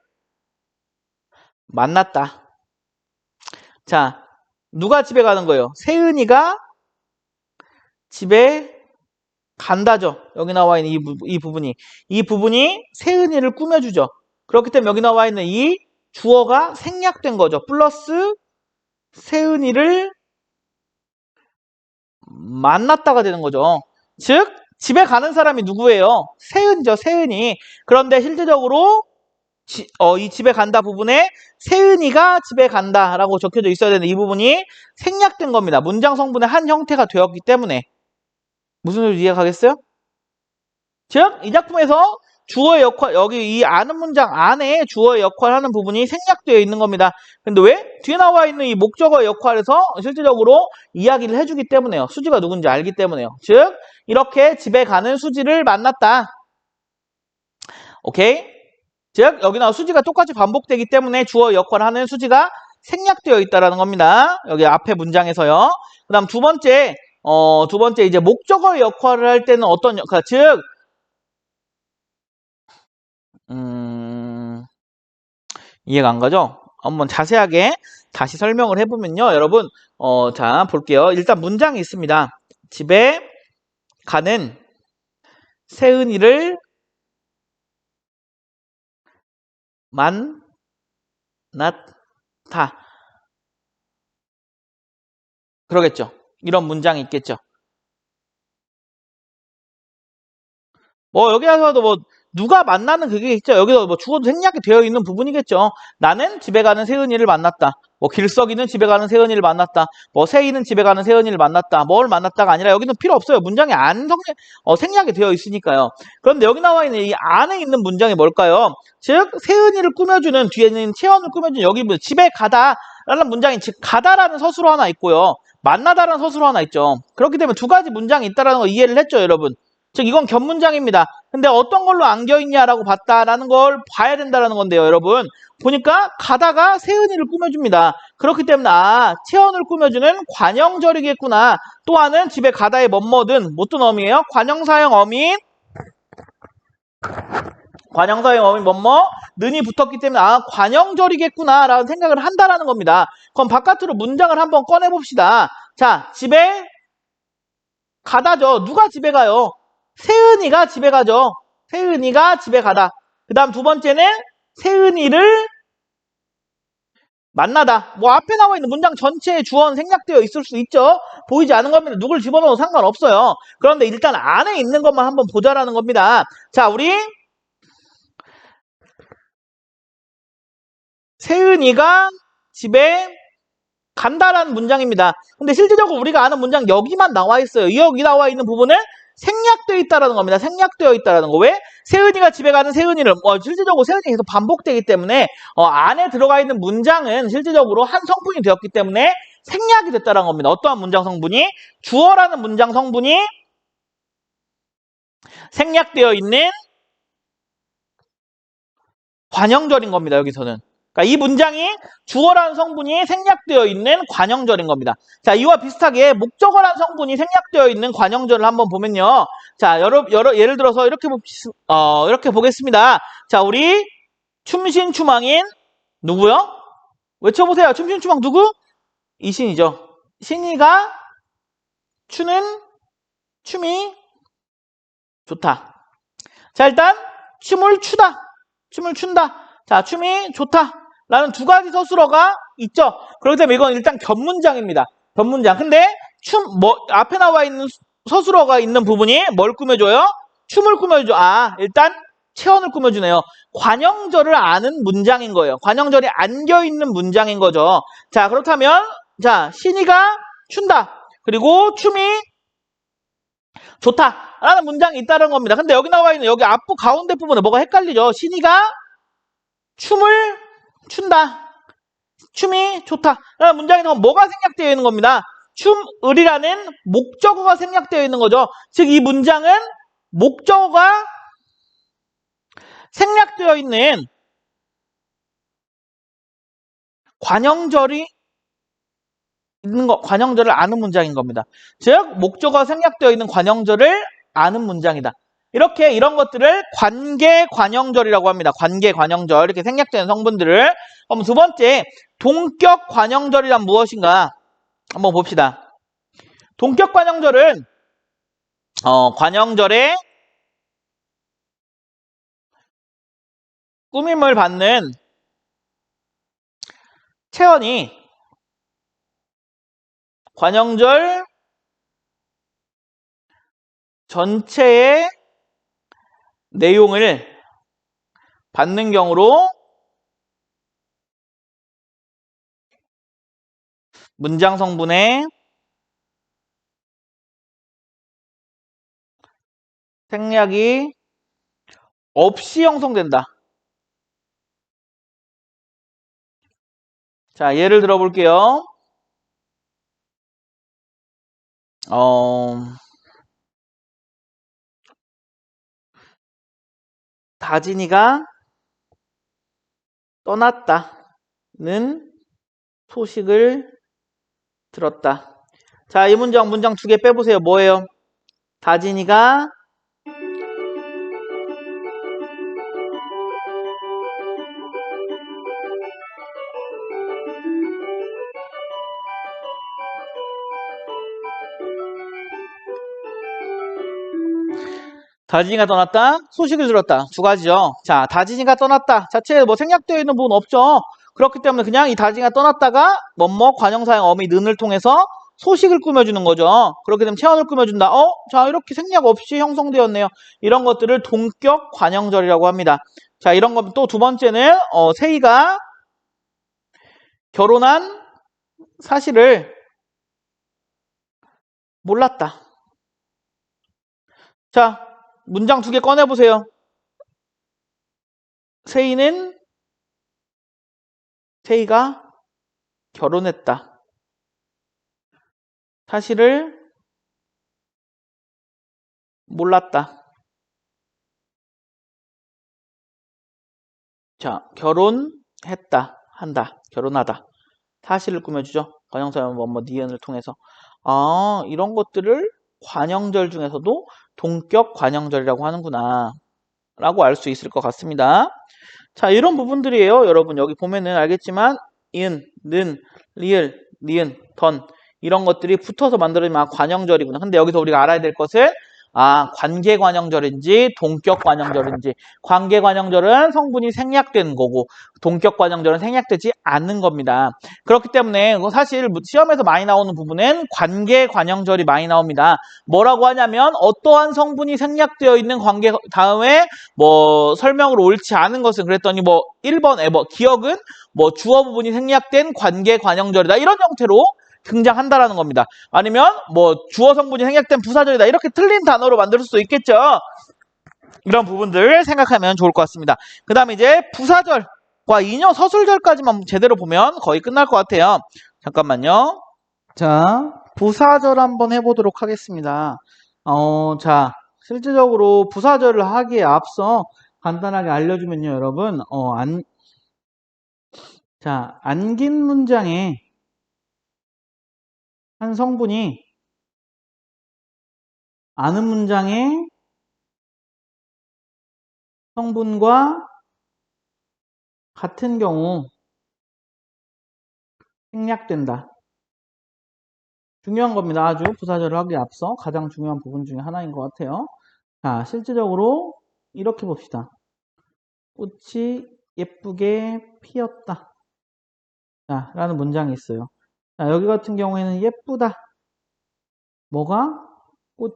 만났다. 자, 누가 집에 가는 거예요? 세은이가 집에 간다죠. 여기 나와 있는 이 부분이 세은이를 꾸며주죠. 그렇기 때문에 여기 나와 있는 이 주어가 생략된 거죠. 플러스 세은이를 만났다가 되는 거죠. 즉 집에 가는 사람이 누구예요? 세은이죠. 세은이. 그런데 실제적으로 이 집에 간다 부분에 세은이가 집에 간다라고 적혀져 있어야 되는 이 부분이 생략된 겁니다. 문장 성분의 한 형태가 되었기 때문에. 무슨 소리 이해가겠어요? 즉, 이 작품에서 주어의 역할, 여기 이 아는 문장 안에 주어의 역할을 하는 부분이 생략되어 있는 겁니다. 근데 왜? 뒤에 나와 있는 이 목적어의 역할에서 실질적으로 이야기를 해주기 때문에요. 수지가 누군지 알기 때문에요. 즉, 이렇게 집에 가는 수지를 만났다. 오케이? 즉, 여기 나와 수지가 똑같이 반복되기 때문에 주어의 역할을 하는 수지가 생략되어 있다는 겁니다. 여기 앞에 문장에서요. 그 다음 두 번째 이제 목적어의 역할을 할 때는 어떤 역할, 즉, 이해가 안 가죠? 한번 자세하게 다시 설명을 해보면요. 여러분, 자, 볼게요. 일단 문장이 있습니다. 집에 가는 세은이를 만났다. 그러겠죠. 이런 문장이 있겠죠. 여기 와서도 누가 만나는 그게 있죠. 여기서 주어도 생략이 되어 있는 부분이겠죠. 나는 집에 가는 세은이를 만났다. 길석이는 집에 가는 세은이를 만났다. 세이는 집에 가는 세은이를 만났다. 뭘 만났다가 아니라 여기는 필요 없어요. 문장이 생략이 되어 있으니까요. 그런데 여기 나와 있는 이 안에 있는 문장이 뭘까요? 즉 세은이를 꾸며주는 뒤에는 체언을 꾸며주는 여기 집에 가다라는 문장이 즉 가다라는 서술어 하나 있고요. 만나다라는 서술어 하나 있죠. 그렇기 때문에 두 가지 문장이 있다는 거 이해를 했죠, 여러분. 즉 이건 겹문장입니다. 근데 어떤 걸로 안겨있냐라고 봤다라는 걸 봐야 된다는 건데요, 여러분. 보니까 가다가 세은이를 꾸며줍니다. 그렇기 때문에 채연을 꾸며주는 관형절이겠구나. 또한은 집에 가다의 뭐뭐든 뭐든 어미예요. 관형사형 어민 관형사형 어민 뭐뭐 는이 붙었기 때문에 관형절이겠구나 라는 생각을 한다라는 겁니다. 그럼 바깥으로 문장을 한번 꺼내봅시다. 자, 집에 가다죠. 누가 집에 가요? 세은이가 집에 가죠. 세은이가 집에 가다. 그 다음 두 번째는 세은이를 만나다. 뭐 앞에 나와 있는 문장 전체에 주어는 생략되어 있을 수 있죠. 보이지 않은 겁니다. 누굴 집어넣어도 상관없어요. 그런데 일단 안에 있는 것만 한번 보자라는 겁니다. 자, 우리 세은이가 집에 간다라는 문장입니다. 근데 실질적으로 우리가 아는 문장 여기만 나와 있어요. 여기 나와 있는 부분은 생략되어 있다라는 겁니다. 생략되어 있다라는 거. 왜? 세은이가 집에 가는 세은이를 실질적으로 세은이가 계속 반복되기 때문에 안에 들어가 있는 문장은 실질적으로 한 성분이 되었기 때문에 생략이 됐다는 겁니다. 어떠한 문장 성분이? 주어라는 문장 성분이 생략되어 있는 관형절인 겁니다. 여기서는. 그러니까 이 문장이 주어라는 성분이 생략되어 있는 관형절인 겁니다. 자, 이와 비슷하게 목적어라는 성분이 생략되어 있는 관형절을 한번 보면요. 자, 예를 들어서 이렇게 보겠습니다. 자, 우리 춤신추망인 누구요? 외쳐보세요. 춤신추망 누구? 이신이죠. 신이가 추는 춤이 좋다. 자, 일단 춤을 춘다. 자, 춤이 좋다. 라는 두 가지 서술어가 있죠. 그렇기 때문에 이건 일단 겹문장입니다. 겹문장. 근데 앞에 나와 있는 서술어가 있는 부분이 뭘 꾸며줘요? 춤을 꾸며줘. 일단 체언을 꾸며주네요. 관형절을 아는 문장인 거예요. 관형절이 안겨있는 문장인 거죠. 자, 그렇다면, 자, 신이가 춘다. 그리고 춤이 좋다. 라는 문장이 있다는 겁니다. 근데 여기 나와 있는 여기 앞부 가운데 부분에 뭐가 헷갈리죠? 신이가 춤을 춘다. 춤이 좋다. 라는 문장에 나오면 뭐가 생략되어 있는 겁니다. 춤을이라는 목적어가 생략되어 있는 거죠. 즉 이 문장은 목적어가 생략되어 있는 관형절이 있는 관형절을 아는 문장인 겁니다. 즉 목적어가 생략되어 있는 관형절을 아는 문장이다. 이렇게 이런 것들을 관계 관형절이라고 합니다. 관계 관형절 이렇게 생략되는 성분들을. 그럼 두 번째 동격 관형절이란 무엇인가 한번 봅시다. 동격 관형절은 관형절의 꾸밈을 받는 체언이 관형절 전체의 내용을 받는 경우로 문장 성분의 생략이 없이 형성된다. 자, 예를 들어 볼게요. 다진이가 떠났다는 소식을 들었다. 자, 이 문장 두 개 빼보세요. 뭐예요? 다진이가 떠났다. 소식을 들었다. 두 가지죠. 자, 다진이가 떠났다. 자체에 뭐 생략되어 있는 부분 없죠. 그렇기 때문에 그냥 이 다진이가 떠났다가 뭐뭐 관형사형 어미 는을 통해서 소식을 꾸며주는 거죠. 그렇게 되면 체언을 꾸며준다. 자, 이렇게 생략 없이 형성되었네요. 이런 것들을 동격 관형절이라고 합니다. 자, 이런 것 또 두 번째는 세희가 결혼한 사실을 몰랐다. 자, 문장 두 개 꺼내보세요. 세희가 결혼했다. 사실을 몰랐다. 자, 결혼했다. 한다. 결혼하다. 사실을 꾸며주죠. 관형사용 니은을 통해서. 아, 이런 것들을 관형절 중에서도 동격 관형절이라고 하는구나. 라고 알 수 있을 것 같습니다. 자, 이런 부분들이에요. 여러분, 여기 보면은 알겠지만, 이은, 는, 리을, 니은, 던. 이런 것들이 붙어서 만들어지면 관형절이구나. 근데 여기서 우리가 알아야 될 것은 관계관형절인지 동격관형절인지. 관계관형절은 성분이 생략된 거고 동격관형절은 생략되지 않는 겁니다. 그렇기 때문에 사실 시험에서 많이 나오는 부분은 관계관형절이 많이 나옵니다. 뭐라고 하냐면 어떠한 성분이 생략되어 있는 관계 다음에 설명으로 옳지 않은 것은 그랬더니 1번에 기억은 주어 부분이 생략된 관계관형절이다. 이런 형태로 등장한다라는 겁니다. 아니면 주어 성분이 생략된 부사절이다. 이렇게 틀린 단어로 만들 수도 있겠죠. 이런 부분들 생각하면 좋을 것 같습니다. 그 다음에 이제 부사절과 인여 서술절까지만 제대로 보면 거의 끝날 것 같아요. 잠깐만요. 자, 부사절 한번 해보도록 하겠습니다. 자, 실질적으로 부사절을 하기에 앞서 간단하게 알려주면요, 여러분. 안긴 문장에 한 성분이 아는 문장의 성분과 같은 경우 생략된다. 중요한 겁니다. 아주 부사절을 하기에 앞서 가장 중요한 부분 중에 하나인 것 같아요. 자, 실질적으로 이렇게 봅시다. 꽃이 예쁘게 피었다. 자, 라는 문장이 있어요. 자, 여기 같은 경우에는 예쁘다. 뭐가? 꽃이.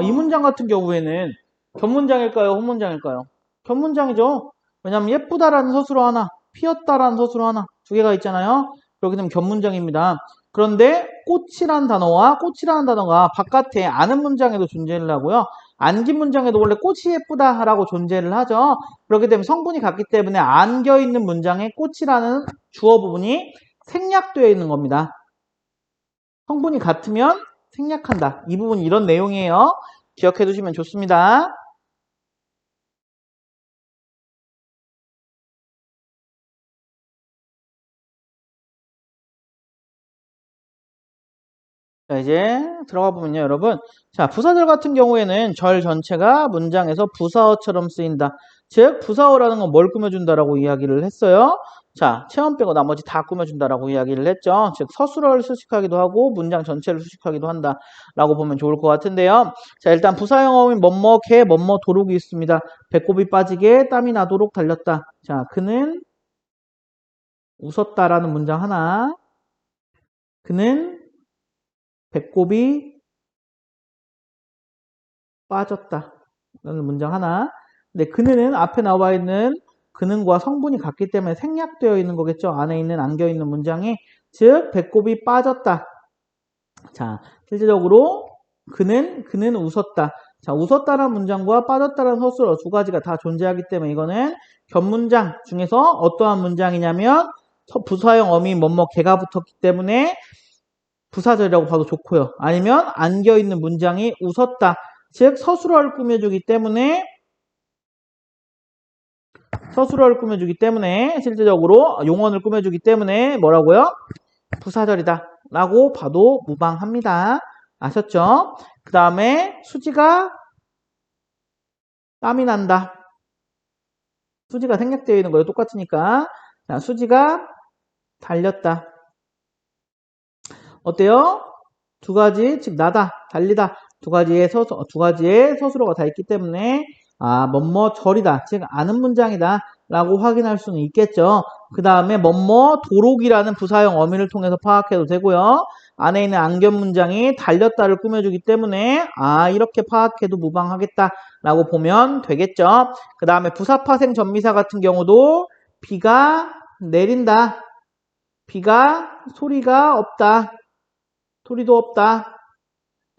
이 문장 같은 경우에는 견문장일까요? 혼문장일까요? 견문장이죠. 왜냐하면 예쁘다라는 서술어 하나, 피었다라는 서술어 하나, 두 개가 있잖아요. 그렇게 되면 견문장입니다. 그런데 꽃이라는 단어가 바깥에 아는 문장에도 존재를 하고요. 안긴 문장에도 원래 꽃이 예쁘다라고 존재를 하죠. 그렇게 되면 성분이 같기 때문에 안겨있는 문장에 꽃이라는 주어 부분이 생략되어 있는 겁니다. 성분이 같으면 생략한다. 이 부분이 이런 내용이에요. 기억해 두시면 좋습니다. 자, 이제 들어가 보면요, 여러분. 자, 부사절 같은 경우에는 절 전체가 문장에서 부사어처럼 쓰인다. 즉, 부사어라는 건 뭘 꾸며준다라고 이야기를 했어요. 자, 체험 빼고 나머지 다 꾸며준다라고 이야기를 했죠. 즉, 서술어를 수식하기도 하고 문장 전체를 수식하기도 한다라고 보면 좋을 것 같은데요. 자, 일단 부사형어인 개, 도록이 있습니다. 배꼽이 빠지게 땀이 나도록 달렸다. 자, 그는 웃었다라는 문장 하나. 그는 배꼽이 빠졌다 라는 문장 하나. 근데 그는 앞에 나와 있는 그는과 성분이 같기 때문에 생략되어 있는 거겠죠. 안에 있는 안겨 있는 문장이. 즉 배꼽이 빠졌다. 자, 실질적으로 그는 웃었다. 자, 웃었다라는 문장과 빠졌다라는 서술어 두 가지가 다 존재하기 때문에 이거는 견문장 중에서 어떠한 문장이냐면 부사형 어미 개가 붙었기 때문에 부사절이라고 봐도 좋고요. 아니면 안겨있는 문장이 웃었다. 즉 서술어를 꾸며주기 때문에 실질적으로 용언을 꾸며주기 때문에 뭐라고요? 부사절이다 라고 봐도 무방합니다. 아셨죠? 그 다음에 수지가 땀이 난다. 수지가 생략되어 있는 거예요. 똑같으니까. 자, 수지가 달렸다. 어때요? 두 가지, 즉 나다, 달리다 두 가지의 서술어가 다 있기 때문에 절이다, 즉 아는 문장이다 라고 확인할 수는 있겠죠. 그 다음에 도록이라는 부사형 어미를 통해서 파악해도 되고요. 안에 있는 안견 문장이 달렸다를 꾸며주기 때문에 이렇게 파악해도 무방하겠다 라고 보면 되겠죠. 그 다음에 부사파생 전미사 같은 경우도 비가 내린다. 비가 소리가 없다. 소리도 없다.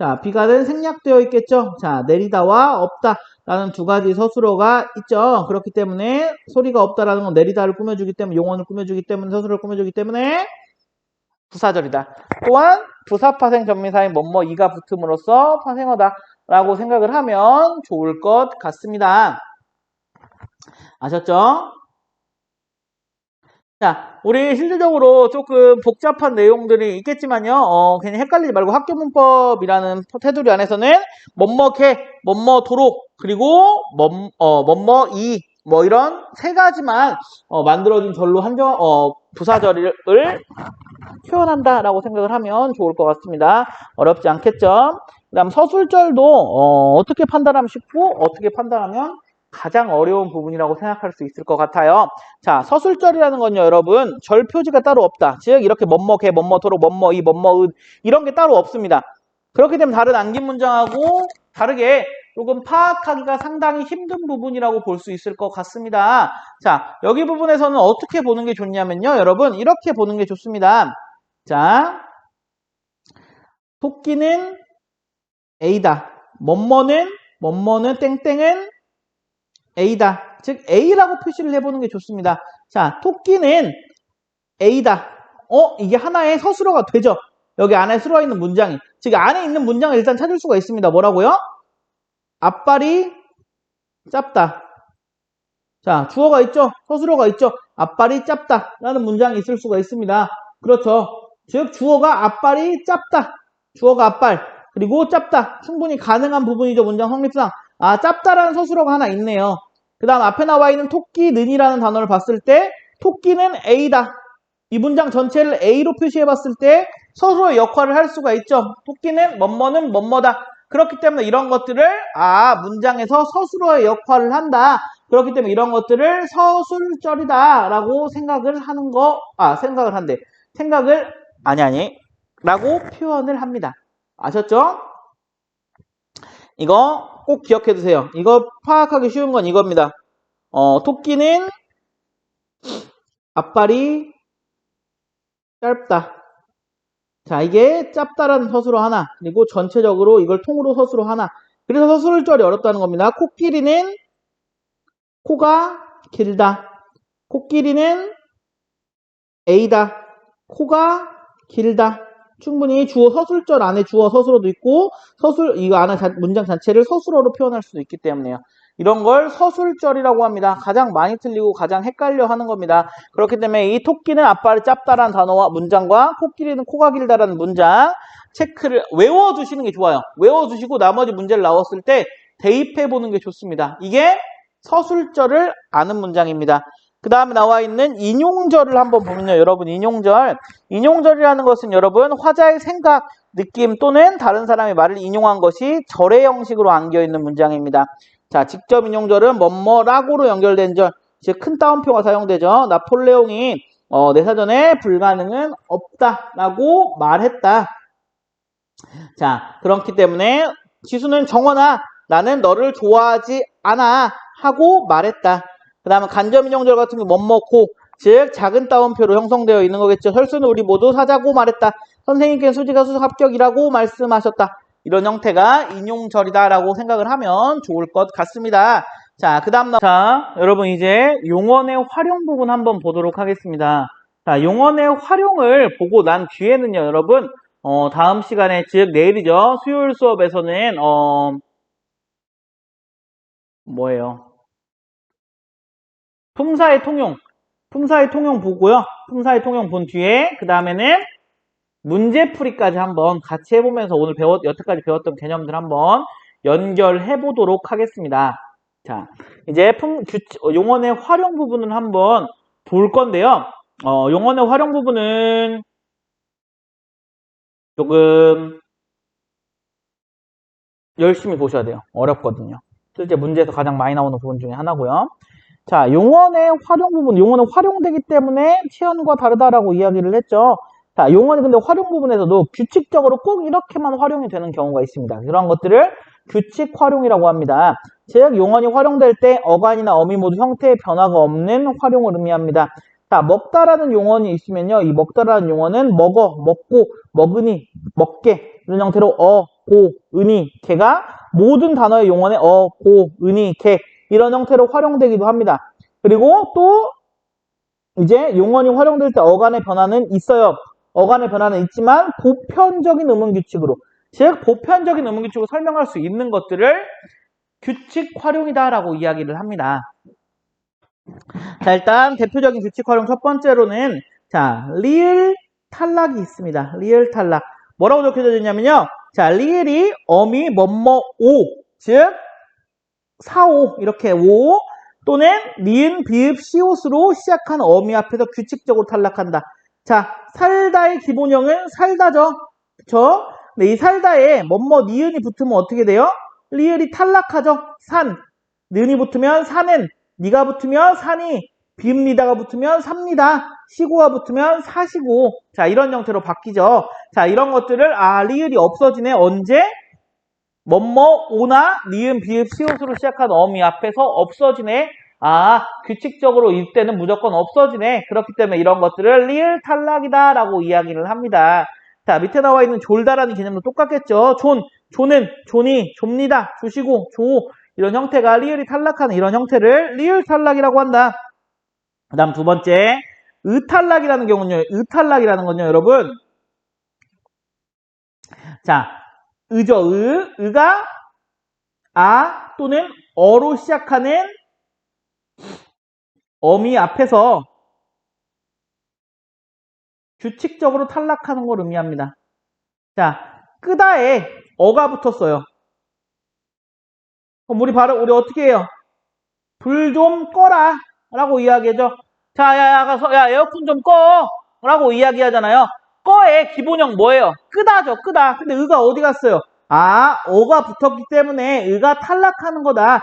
자, 비가는 생략되어 있겠죠. 자, 내리다와 없다라는 두 가지 서술어가 있죠. 그렇기 때문에 소리가 없다라는 건 내리다를 꾸며주기 때문에 용언을 꾸며주기 때문에 서술어를 꾸며주기 때문에 부사절이다. 또한 부사파생 전미사인 뭐뭐 이가 붙음으로써 파생어다라고 생각을 하면 좋을 것 같습니다. 아셨죠? 자, 우리 실질적으로 조금 복잡한 내용들이 있겠지만요. 괜히 헷갈리지 말고 학교 문법이라는 테두리 안에서는 뭐뭐개, 뭐뭐도록, 그리고 뭐뭐이, 뭐 이런 세 가지만 만들어진 절로 부사절을 표현한다라고 생각을 하면 좋을 것 같습니다. 어렵지 않겠죠? 그 다음 서술절도 어떻게 판단하면 쉽고 어떻게 판단하면 가장 어려운 부분이라고 생각할 수 있을 것 같아요. 자, 서술절이라는 건요, 여러분, 절 표지가 따로 없다. 즉, 이렇게 뭐뭐 개, 뭐뭐 도록, 뭐뭐 이, 뭐뭐 은 이런 게 따로 없습니다. 그렇기 때문에 다른 안긴 문장하고 다르게 조금 파악하기가 상당히 힘든 부분이라고 볼 수 있을 것 같습니다. 자, 여기 부분에서는 어떻게 보는 게 좋냐면요, 여러분, 이렇게 보는 게 좋습니다. 자, 토끼는 A다. 뭐뭐는 땡땡은 A다. 즉 A라고 표시를 해보는 게 좋습니다. 자, 토끼는 A다. 이게 하나의 서술어가 되죠. 여기 안에 들어 있는 문장이. 즉 안에 있는 문장을 일단 찾을 수가 있습니다. 뭐라고요? 앞발이 짧다. 자, 주어가 있죠. 서술어가 있죠. 앞발이 짧다 라는 문장이 있을 수가 있습니다. 그렇죠. 즉 주어가 앞발이 짧다. 주어가 앞발 그리고 짧다. 충분히 가능한 부분이죠. 문장 성립상. 아, 짧다라는 서술어가 하나 있네요. 그 다음 앞에 나와 있는 토끼는이라는 단어를 봤을 때 토끼는 A다. 이 문장 전체를 A로 표시해봤을 때 서술어의 역할을 할 수가 있죠. 토끼는 뭐뭐는 뭐뭐다. 그렇기 때문에 이런 것들을 문장에서 서술어의 역할을 한다. 그렇기 때문에 이런 것들을 서술절이다 라고 생각을 하는 거, 생각을 한대. 생각을 라고 표현을 합니다. 아셨죠? 이거 꼭 기억해 두세요. 이거 파악하기 쉬운 건 이겁니다. 토끼는 앞발이 짧다. 자, 이게 짧다라는 서술어 하나, 그리고 전체적으로 이걸 통으로 서술어 하나. 그래서 서술절이 어렵다는 겁니다. 코끼리는 코가 길다. 코끼리는 A다. 코가 길다. 충분히 주어 서술절 안에 주어 서술어도 있고 이거 안에 문장 자체를 서술어로 표현할 수도 있기 때문에요. 이런 걸 서술절이라고 합니다. 가장 많이 틀리고 가장 헷갈려 하는 겁니다. 그렇기 때문에 이 토끼는 앞발이 짧다라는 단어와 문장과 코끼리는 코가 길다라는 문장 체크를 외워두시는 게 좋아요. 외워두시고 나머지 문제를 나왔을 때 대입해보는 게 좋습니다. 이게 서술절을 아는 문장입니다. 그 다음에 나와 있는 인용절을 한번 보면요. 여러분 인용절이라는 것은 여러분 화자의 생각, 느낌 또는 다른 사람의 말을 인용한 것이 절의 형식으로 안겨있는 문장입니다. 자, 직접 인용절은 뭐뭐라고로 연결된 절, 즉 큰 따옴표가 사용되죠. 나폴레옹이 내 사전에 불가능은 없다라고 말했다. 자, 그렇기 때문에 지수는 정원아 나는 너를 좋아하지 않아 하고 말했다. 그 다음에 간접인용절 같은 게 뭐뭐고 즉 작은 따옴표로 형성되어 있는 거겠죠. 설수는 우리 모두 사자고 말했다. 선생님께는 수지가 수석 합격이라고 말씀하셨다. 이런 형태가 인용절이다라고 생각을 하면 좋을 것 같습니다. 자, 그 다음 여러분 이제 용언의 활용 부분 한번 보도록 하겠습니다. 자, 용언의 활용을 보고 난 뒤에는요, 여러분 다음 시간에 즉 내일이죠. 수요일 수업에서는 품사의 통용 보고요. 품사의 통용 본 뒤에 그 다음에는 문제풀이까지 한번 같이 해보면서 오늘 여태까지 배웠던 개념들 한번 연결해 보도록 하겠습니다. 자, 이제 용언의 활용 부분을 한번 볼 건데요. 용언의 활용 부분은 조금 열심히 보셔야 돼요. 어렵거든요. 실제 문제에서 가장 많이 나오는 부분 중에 하나고요. 자, 용언의 활용 부분, 용언은 활용되기 때문에 체언과 다르다라고 이야기를 했죠. 자, 용언이 근데 활용 부분에서도 규칙적으로 꼭 이렇게만 활용이 되는 경우가 있습니다. 이러한 것들을 규칙 활용이라고 합니다. 즉, 용언이 활용될 때 어간이나 어미 모두 형태의 변화가 없는 활용을 의미합니다. 자, 먹다라는 용언이 있으면요. 이 먹다라는 용언은 먹어, 먹고, 먹으니, 먹게 이런 형태로 고, 은이, 개가 모든 단어의 용언에 고, 은이, 개 이런 형태로 활용되기도 합니다. 그리고 또 이제 용언이 활용될 때 어간의 변화는 있어요. 어간의 변화는 있지만 보편적인 음운규칙으로, 즉 보편적인 음운규칙으로 설명할 수 있는 것들을 규칙 활용이다라고 이야기를 합니다. 자, 일단 대표적인 규칙 활용 첫 번째로는 자, 리을 탈락이 있습니다. 리을 탈락. 뭐라고 적혀져 있냐면요. 자, 리을이 어미 뭐뭐 오, 즉 사오 이렇게 오 또는 니은 비읍 시옷으로 시작한 어미 앞에서 규칙적으로 탈락한다. 자, 살다의 기본형은 살다죠. 그쵸? 근데 이 살다에 뭐뭐 니은이 붙으면 어떻게 돼요? 리을이 탈락하죠. 산. 니은이 붙으면 산은, 니가 붙으면 산이, 비읍니다가 붙으면 삽니다. 시고가 붙으면 사시고. 자, 이런 형태로 바뀌죠. 자, 이런 것들을 리을이 없어지네. 언제? 뭐뭐 오나 니은 비읍 시옷으로 시작한 어미 앞에서 없어지네. 규칙적으로 이때는 무조건 없어지네. 그렇기 때문에 이런 것들을 리을 탈락이다 라고 이야기를 합니다. 자, 밑에 나와 있는 졸다라는 개념도 똑같겠죠. 존은, 존이, 좁니다. 주시고, 조 이런 형태가 리을이 탈락하는 이런 형태를 리을 탈락이라고 한다. 그 다음 두 번째, 의탈락이라는 경우는요. 의탈락이라는 건요, 여러분. 자, 의죠. 의가 또는 어로 시작하는 어미 앞에서 규칙적으로 탈락하는 걸 의미합니다. 자, 끄다에 어가 붙었어요. 그럼 우리 어떻게 해요? 불 좀 꺼라 라고 이야기하죠. 자, 야, 에어컨 좀 꺼 라고 이야기하잖아요. 꺼의 기본형 뭐예요? 끄다죠, 끄다. 근데 의가 어디 갔어요? 어가 붙었기 때문에 의가 탈락하는 거다.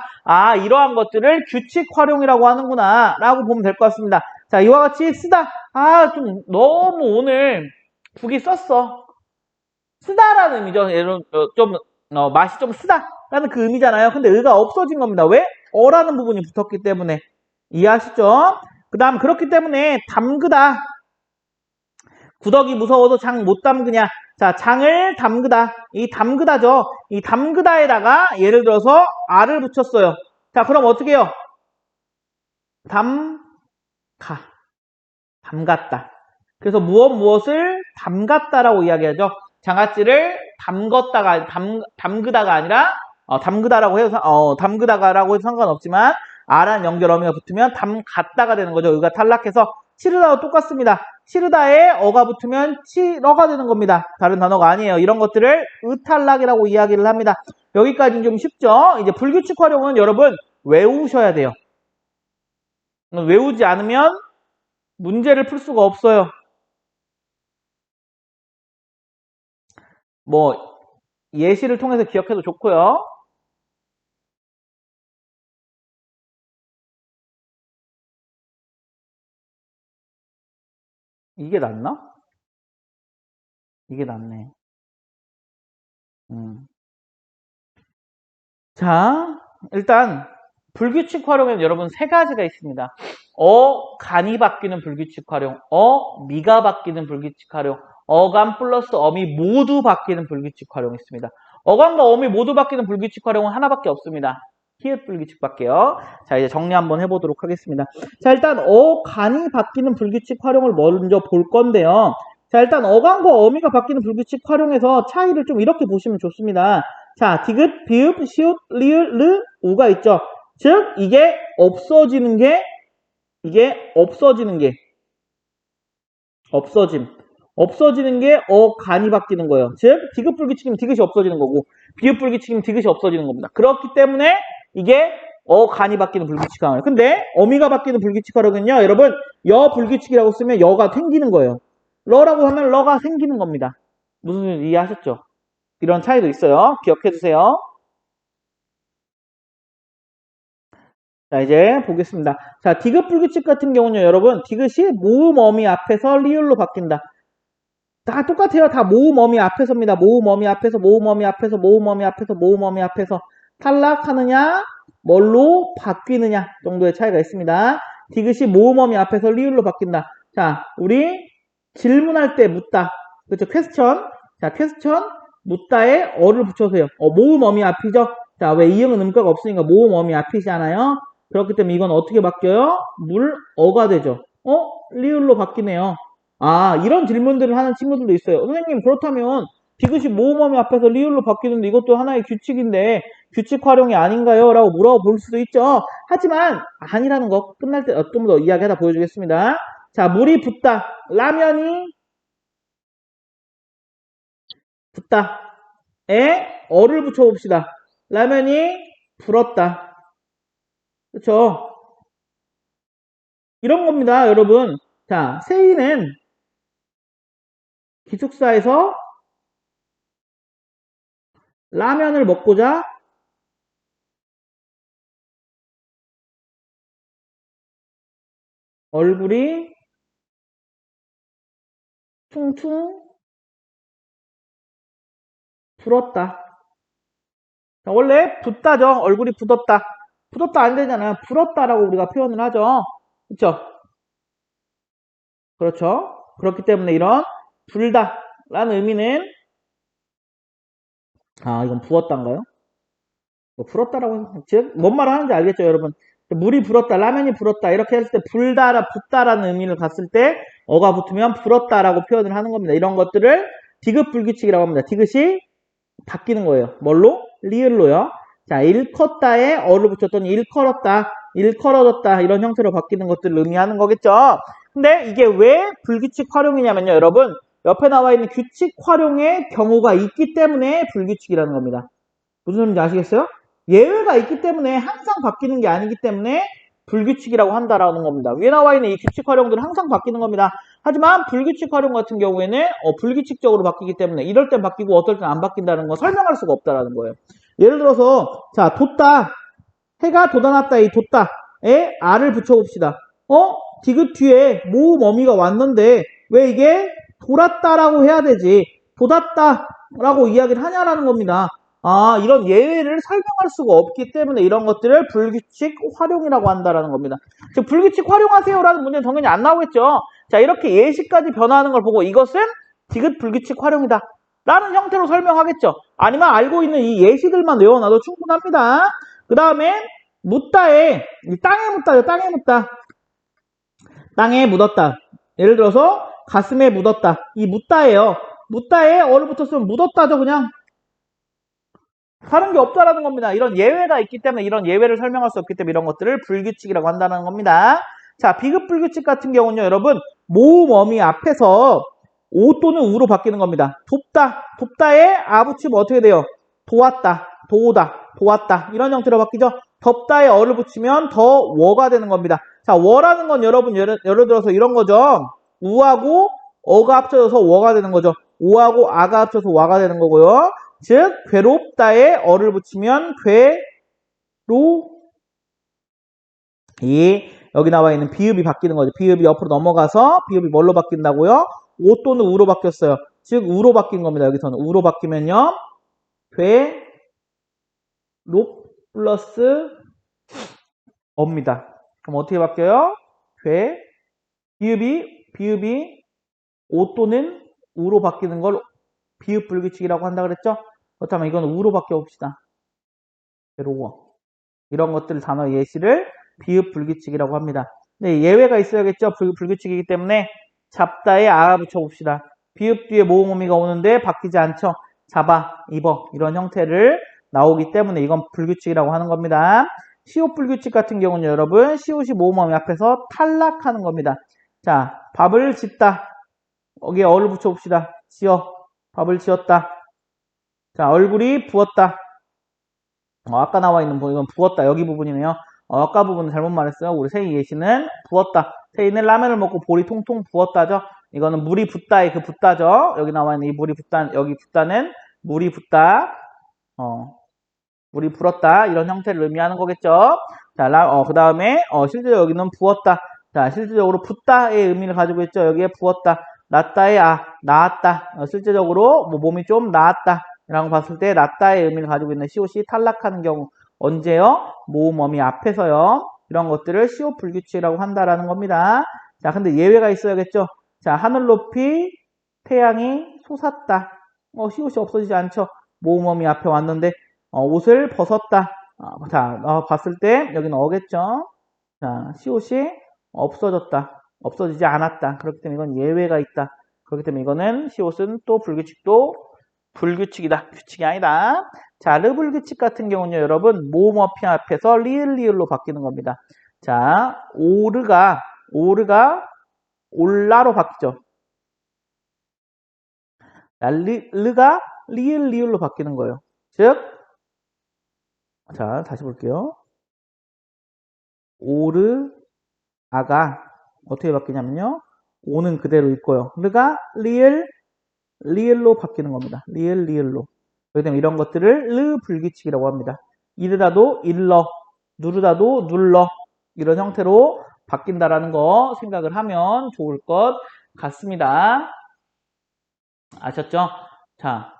이러한 것들을 규칙 활용이라고 하는구나 라고 보면 될 것 같습니다. 자, 이와 같이 쓰다. 좀 너무 오늘 국이 썼어. 쓰다라는 의미죠. 맛이 좀 쓰다라는 그 의미잖아요. 근데 의가 없어진 겁니다. 왜? 어라는 부분이 붙었기 때문에. 이해하시죠? 그 다음 그렇기 때문에 담그다. 구더기 무서워도 장 못 담그냐. 자, 장을 담그다. 이 담그다죠. 이 담그다에다가 예를 들어서 아를 붙였어요. 자, 그럼 어떻게 해요? 담갔다. 그래서 무엇을 담갔다라고 이야기하죠. 장아찌를 담그다가 아니라 담그다라고 해서 담그다가라고 해도 상관없지만 아란 연결 어미가 붙으면 담갔다가 되는 거죠. 의가 탈락해서 치르다와 똑같습니다. 치르다에 어가 붙으면 치러가 되는 겁니다. 다른 단어가 아니에요. 이런 것들을 의탈락이라고 이야기를 합니다. 여기까지는 좀 쉽죠? 이제 불규칙 활용은 여러분 외우셔야 돼요. 외우지 않으면 문제를 풀 수가 없어요. 뭐 예시를 통해서 기억해도 좋고요. 이게 낫나? 이게 낫네. 자, 일단 불규칙 활용에는 여러분 세 가지가 있습니다. 간이 바뀌는 불규칙 활용, 미가 바뀌는 불규칙 활용, 어간 플러스 어미 모두 바뀌는 불규칙 활용이 있습니다. 어간과 어미 모두 바뀌는 불규칙 활용은 하나밖에 없습니다. 히읗 불규칙밖에요. 자, 이제 정리 한번 해보도록 하겠습니다. 자, 일단 어간이 바뀌는 불규칙 활용을 먼저 볼 건데요. 자, 일단 어간과 어미가 바뀌는 불규칙 활용에서 차이를 좀 이렇게 보시면 좋습니다. 자, 디귿, 비읍, 시옷, 리을, 르, 우가 있죠. 즉, 이게 없어지는 게 없어지는 게 어간이 바뀌는 거예요. 즉, 디귿 불규칙이면 디귿이 없어지는 거고, 비읍 불규칙이면 디귿이 없어지는 겁니다. 그렇기 때문에 이게 어간이 바뀌는 불규칙 활용. 근데 어미가 바뀌는 불규칙 활용은요, 여러분, 여 불규칙이라고 쓰면 여가 생기는 거예요. 러라고 하면 러가 생기는 겁니다. 무슨 일 이해하셨죠? 이런 차이도 있어요. 기억해 두세요. 자, 이제 보겠습니다. 자, 디귿 불규칙 같은 경우는요, 여러분, 디귿이 모음 어미 앞에서 리을로 바뀐다. 다 똑같아요. 다 모음 어미 앞에서입니다. 모음 어미 앞에서, 모음 어미 앞에서, 모음 어미 앞에서, 모음 어미 앞에서 탈락하느냐, 뭘로 바뀌느냐 정도의 차이가 있습니다. 디귿이 모음 어미 앞에서 리을로 바뀐다. 자, 우리 질문할 때 묻다. 그렇죠? 퀘스천. 자, 퀘스천 묻다에 어를 붙여서요. 모음 어미 앞이죠. 자, 왜 이응은 음가가 없으니까 모음 어미 앞이잖아요. 그렇기 때문에 이건 어떻게 바뀌어요? 어가 되죠. 리을로 바뀌네요. 이런 질문들을 하는 친구들도 있어요. 선생님, 그렇다면 디귿이 모음어미 앞에서 리을로 바뀌는데 이것도 하나의 규칙인데 규칙 활용이 아닌가요? 라고 물어볼 수도 있죠. 하지만 아니라는 거 끝날 때 좀 더 이야기하다 보여주겠습니다. 자, 물이 붓다. 라면이 붓다. 에 어를 붙여봅시다. 라면이 불었다. 그렇죠? 이런 겁니다, 여러분. 자, 세이는 기숙사에서 라면을 먹고자 얼굴이 퉁퉁 불었다. 자, 원래 붓다죠. 얼굴이 붓었다. 붓었다 안 되잖아요. 불었다라고 우리가 표현을 하죠. 그렇죠? 그렇죠. 그렇기 때문에 이런 불다라는 의미는 이건 부었다인가요? 뭐 불었다라고 즉 뭔 말을 하는지 알겠죠, 여러분? 물이 불었다, 라면이 불었다 이렇게 했을 때 불다라, 붓다라는 의미를 갔을 때 어가 붙으면 불었다라고 표현을 하는 겁니다. 이런 것들을 디귿 불규칙이라고 합니다. 디귿이 바뀌는 거예요. 뭘로? 리을로요. 자, 일컸다에 어를 붙였더니 일컬었다, 일컬어졌다 이런 형태로 바뀌는 것들을 의미하는 거겠죠. 근데 이게 왜 불규칙 활용이냐면요, 여러분. 옆에 나와 있는 규칙 활용의 경우가 있기 때문에 불규칙이라는 겁니다. 무슨 소리인지 아시겠어요? 예외가 있기 때문에 항상 바뀌는 게 아니기 때문에 불규칙이라고 한다라는 겁니다. 위에 나와 있는 이 규칙 활용들은 항상 바뀌는 겁니다. 하지만 불규칙 활용 같은 경우에는 불규칙적으로 바뀌기 때문에 이럴 땐 바뀌고 어떨 땐 안 바뀐다는 거 설명할 수가 없다라는 거예요. 예를 들어서 자, 돋다. 해가 돋아났다. 이 돋다에 아를 붙여봅시다. 디귿 뒤에 모음 어미가 왔는데 왜 이게 돌았다라고 해야 되지 돋았다라고 이야기를 하냐라는 겁니다. 이런 예외를 설명할 수가 없기 때문에 이런 것들을 불규칙 활용이라고 한다라는 겁니다. 즉 불규칙 활용하세요라는 문제는 당연히 안 나오겠죠. 자, 이렇게 예시까지 변화하는 걸 보고 이것은 디귿 불규칙 활용이다 라는 형태로 설명하겠죠. 아니면 알고 있는 이 예시들만 외워놔도 충분합니다. 그 다음에 묻다에 땅에 묻다죠. 땅에 묻다. 땅에 묻었다. 예를 들어서 가슴에 묻었다. 이 묻다예요. 묻다에 어를 붙였으면 묻었다죠. 그냥 다른 게 없다라는 겁니다. 이런 예외가 있기 때문에 이런 예외를 설명할 수 없기 때문에 이런 것들을 불규칙이라고 한다는 겁니다. 자, 비급불규칙 같은 경우는요, 여러분 모음 어미 앞에서 오 또는 우로 바뀌는 겁니다. 돕다, 돕다에 아 붙이면 어떻게 돼요? 도왔다, 도우다, 도왔다 이런 형태로 바뀌죠. 덥다에 어를 붙이면 더 워가 되는 겁니다. 자, 워라는 건 여러분 예를 들어서 이런 거죠. 우하고 어가 합쳐져서 워가 되는 거죠. 오하고 아가 합쳐서 와가 되는 거고요. 즉 괴롭다에 어를 붙이면 괴로 여기 나와 있는 비읍이 바뀌는 거죠. 비읍이 옆으로 넘어가서 비읍이 뭘로 바뀐다고요? 오 또는 우로 바뀌었어요. 즉 우로 바뀐 겁니다. 여기서는 우로 바뀌면요. 괴롭 플러스 어입니다. 그럼 어떻게 바뀌어요? 비읍이 오 또는 우로 바뀌는 걸 비읍 불규칙이라고 한다 그랬죠? 그렇다면 이건 우로 바뀌어봅시다. 괴로워. 이런 것들 단어 예시를 비읍 불규칙이라고 합니다. 네, 예외가 있어야겠죠? 불규칙이기 때문에 잡다에 아 붙여봅시다. 비읍 뒤에 모음 어미가 오는데 바뀌지 않죠? 잡아, 입어 이런 형태를 나오기 때문에 이건 불규칙이라고 하는 겁니다. 시옷 불규칙 같은 경우는 여러분 시옷이 모음 어미 앞에서 탈락하는 겁니다. 자, 밥을 짓다. 여기에 어를 붙여봅시다. 지어. 밥을 지었다. 자, 얼굴이 부었다. 아까 나와 있는 이건 부었다. 여기 부분이네요. 아까 부분은 잘못 말했어요. 우리 세이 예시는 부었다. 세이는 라면을 먹고 볼이 통통 부었다죠. 이거는 물이 붓다의 그 붓다죠. 여기 나와 있는 이 물이 붓다, 여기 붓다는 물이 붓다. 물이 불었다. 이런 형태를 의미하는 거겠죠. 자, 그 다음에, 실제로 여기는 부었다. 자, 실질적으로 붓다의 의미를 가지고 있죠. 여기에 부었다. 낫다의 나았다. 실제적으로 몸이 좀 나았다. 라고 봤을 때 낫다의 의미를 가지고 있는 시옷이 탈락하는 경우 언제요? 모음 어미 앞에서요. 이런 것들을 시옷 불규칙이라고 한다라는 겁니다. 자, 근데 예외가 있어야겠죠. 자, 하늘 높이 태양이 솟았다. 시옷이 없어지지 않죠. 모음 어미 앞에 왔는데 옷을 벗었다. 자, 봤을 때 여기는 어겠죠. 자, 시옷이 없어졌다. 없어지지 않았다. 그렇기 때문에 이건 예외가 있다. 그렇기 때문에 이거는 시옷은 또 불규칙도 불규칙이다. 규칙이 아니다. 자, 르불규칙 같은 경우는요, 여러분, 모모피 앞에서 리을로 바뀌는 겁니다. 자, 오르가 올라로 바뀌죠. 자, 르가 리을로 바뀌는 거예요. 즉, 자, 다시 볼게요. 오르아가 어떻게 바뀌냐면요. 오는 그대로 있고요. 르가 리을로 바뀌는 겁니다. 리을로. 그렇기 때문에 이런 것들을 르 불규칙이라고 합니다. 이르다도 일러, 누르다도 눌러 이런 형태로 바뀐다라는 거 생각을 하면 좋을 것 같습니다. 아셨죠? 자,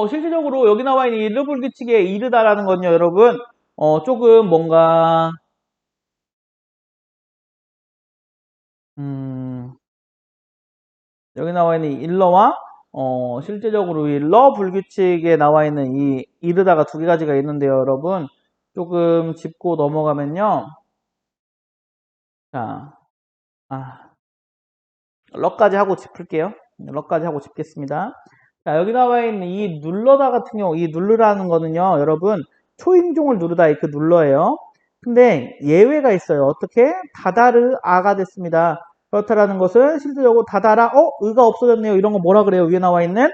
실질적으로 여기 나와 있는 이 르 불규칙에 이르다라는 건요, 여러분, 조금 뭔가 여기 나와 있는 이 일러와 실제적으로 이 러 불규칙에 나와 있는 이 이르다가 두 가지가 있는데요, 여러분. 조금 짚고 넘어가면요. 자, 러까지 하고 짚을게요. 러까지 하고 짚겠습니다. 자, 여기 나와 있는 이 눌러다 같은 경우, 이 누르라는 거는요, 여러분, 초인종을 누르다의 그 눌러예요. 근데 예외가 있어요. 어떻게? 다다르 아가 됐습니다. 그렇다라는 것은 실질적으로 다다라, 의가 없어졌네요. 이런 거 뭐라 그래요? 위에 나와 있는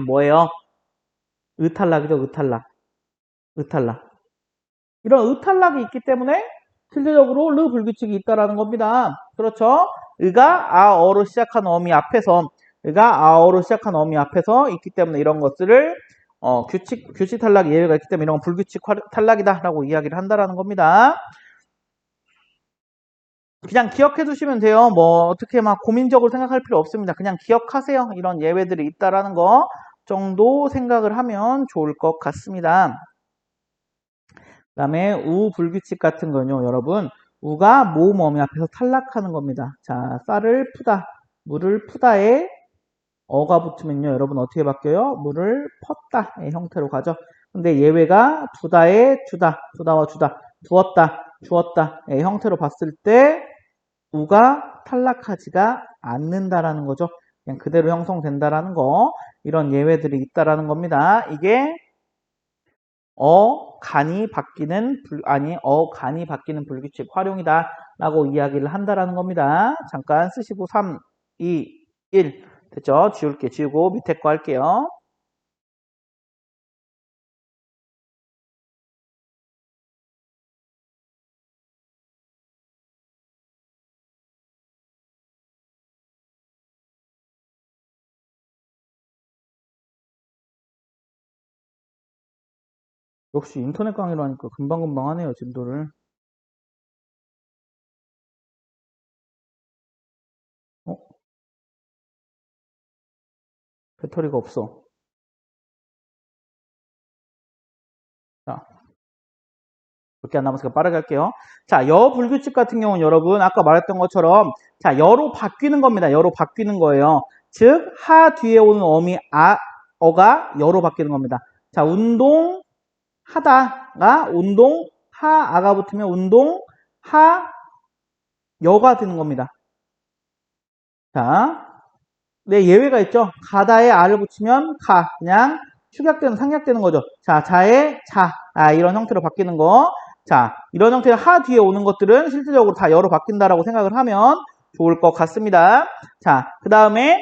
뭐예요? 의탈락이죠, 의탈락. 이런 의탈락이 있기 때문에 실질적으로 르 불규칙이 있다라는 겁니다. 그렇죠? 의가 아어로 시작한 어미 앞에서 있기 때문에 이런 것들을 규칙 탈락 예외가 있기 때문에 이런 건 불규칙 탈락이다라고 이야기를 한다라는 겁니다. 그냥 기억해 두시면 돼요. 뭐 어떻게 막 고민적으로 생각할 필요 없습니다. 그냥 기억하세요. 이런 예외들이 있다라는 거 정도 생각을 하면 좋을 것 같습니다. 그 다음에 우 불규칙 같은 건요, 여러분. 우가 모음 어미 앞에서 탈락하는 겁니다. 자, 쌀을 푸다, 물을 푸다에 어가 붙으면요, 여러분 어떻게 바뀌어요? 물을 펐다의 형태로 가죠. 근데 예외가 두다에 두다와 주다, 주었다의 형태로 봤을 때 우가 탈락하지가 않는다라는 거죠. 그냥 그대로 형성된다라는 거, 이런 예외들이 있다라는 겁니다. 이게 어간이 바뀌는 불규칙 활용이다라고 이야기를 한다라는 겁니다. 잠깐 쓰시고 3, 2, 1 됐죠? 지우고 밑에 거 할게요. 역시 인터넷 강의로 하니까 금방금방 하네요, 진도를. 배터리가 없어. 자, 몇 개 안 남았으니까 빠르게 할게요. 자, 여 불규칙 같은 경우는 여러분, 아까 말했던 것처럼, 자, 여로 바뀌는 겁니다. 여로 바뀌는 거예요. 즉, 하 뒤에 오는 어미 어가 여로 바뀌는 겁니다. 자, 운동하다가 아가 붙으면 여가 되는 겁니다. 자, 네, 예외가 있죠. 가다에 아를 붙이면 그냥 상약되는 거죠. 자, 자에 이런 형태로 바뀌는 거. 자, 이런 형태의 하 뒤에 오는 것들은 실질적으로 다 여로 바뀐다라고 생각을 하면 좋을 것 같습니다. 자, 그 다음에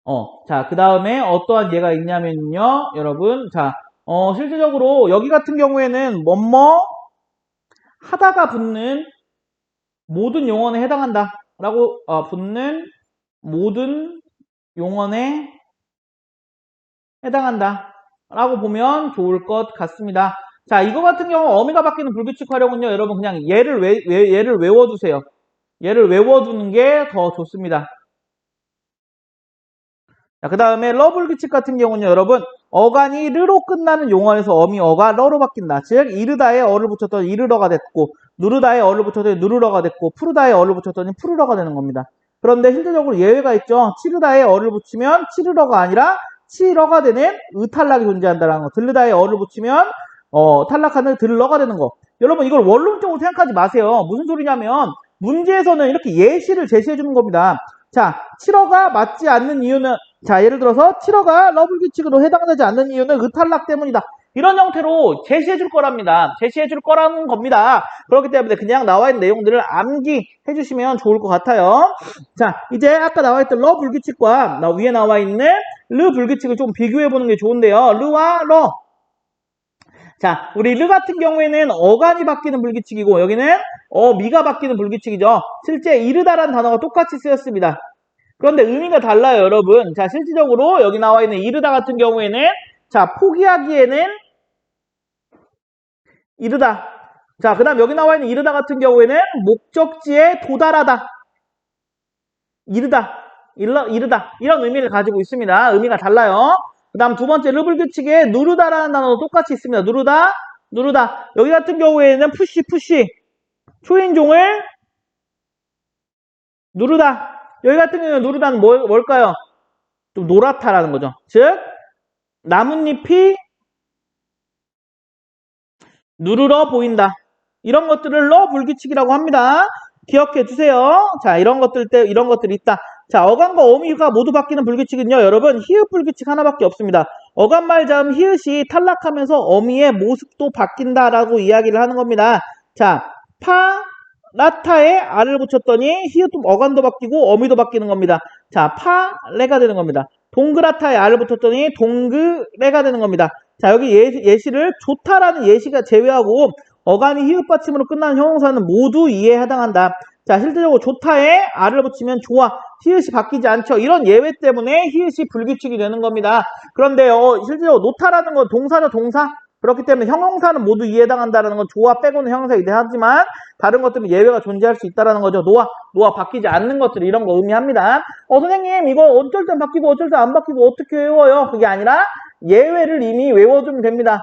어떠한 예가 있냐면요, 여러분. 자, 실질적으로 여기 같은 경우에는 하다가 붙는 모든 용언에 해당한다. 라고 붙는 모든 용언에 해당한다. 라고 보면 좋을 것 같습니다. 자, 이거 같은 경우 어미가 바뀌는 불규칙 활용은요, 여러분 그냥 얘를 외워두세요. 얘를 외워두는 게 더 좋습니다. 자, 그 다음에 러 불규칙 같은 경우는요, 여러분 어간이 르로 끝나는 용언에서 어미 어가 러로 바뀐다. 즉 이르다에 어를 붙였더니 이르러가 됐고, 누르다에 어를 붙였더니 누르러가 됐고, 푸르다에 어를 붙였더니 푸르러가 되는 겁니다. 그런데 실질적으로 예외가 있죠. 치르다에 어를 붙이면 치르러가 아니라 치러가 되는 의탈락이 존재한다는 거. 들르다에 어를 붙이면 탈락하는 들러가 되는 거. 여러분 이걸 원론적으로 생각하지 마세요. 무슨 소리냐면 문제에서는 이렇게 예시를 제시해 주는 겁니다. 자, 7어가 맞지 않는 이유는, 자, 예를 들어서 7어가 러블 규칙으로 해당되지 않는 이유는 탈락 때문이다. 이런 형태로 제시해 줄 거랍니다. 제시해 줄 거라는 겁니다. 그렇기 때문에 그냥 나와 있는 내용들을 암기해 주시면 좋을 것 같아요. 자, 이제 아까 나와 있던 러 불규칙과 위에 나와 있는 르 불규칙을 좀 비교해 보는 게 좋은데요. 르와 러. 자, 우리 르 같은 경우에는 어간이 바뀌는 불규칙이고 여기는 미가 바뀌는 불규칙이죠. 실제 이르다라는 단어가 똑같이 쓰였습니다. 그런데 의미가 달라요, 여러분. 자, 실질적으로 여기 나와 있는 이르다 같은 경우에는 자, 포기하기에는 이르다. 자, 그 다음 여기 나와 있는 이르다 같은 경우에는 목적지에 도달하다. 이르다. 이르다. 이런 의미를 가지고 있습니다. 의미가 달라요. 그 다음 두 번째 르불규칙에 누르다라는 단어도 똑같이 있습니다. 누르다. 여기 같은 경우에는 푸시. 초인종을 누르다. 여기 같은 경우는 누르다는 뭘까요? 좀 노랗다라는 거죠. 즉, 나뭇잎이 누르러 보인다. 이런 것들을 러 불규칙이라고 합니다. 기억해 주세요. 자, 이런 것들이 있다. 자, 어간과 어미가 모두 바뀌는 불규칙은요, 여러분, 히읗 불규칙 하나밖에 없습니다. 어간말 자음 히읗이 탈락하면서 어미의 모습도 바뀐다라고 이야기를 하는 겁니다. 자, 라타에 알을 붙였더니 히읗 어간도 바뀌고 어미도 바뀌는 겁니다. 자, 레가 되는 겁니다. 동그라타에 알을 붙였더니 동그레가 되는 겁니다. 자, 여기 예시를 좋다라는 예시가 제외하고 어간이 히읗 받침으로 끝나는 형용사는 모두 이해에 해당한다. 자, 실질적으로 좋다에 알을 붙이면 좋아. 히읗이 바뀌지 않죠. 이런 예외 때문에 히읗이 불규칙이 되는 겁니다. 그런데요, 실질적으로 놓다라는 건 동사죠, 동사. 그렇기 때문에 형용사는 모두 이해에 해당한다는 건 좋아 빼고는 형용사 이해하지만 다른 것들은 예외가 존재할 수 있다는 거죠. 노아 바뀌지 않는 것들 이런 거 의미합니다. 선생님 이거 어쩔 땐 바뀌고 어쩔 땐 안 바뀌고 어떻게 외워요? 그게 아니라 예외를 이미 외워두면 됩니다.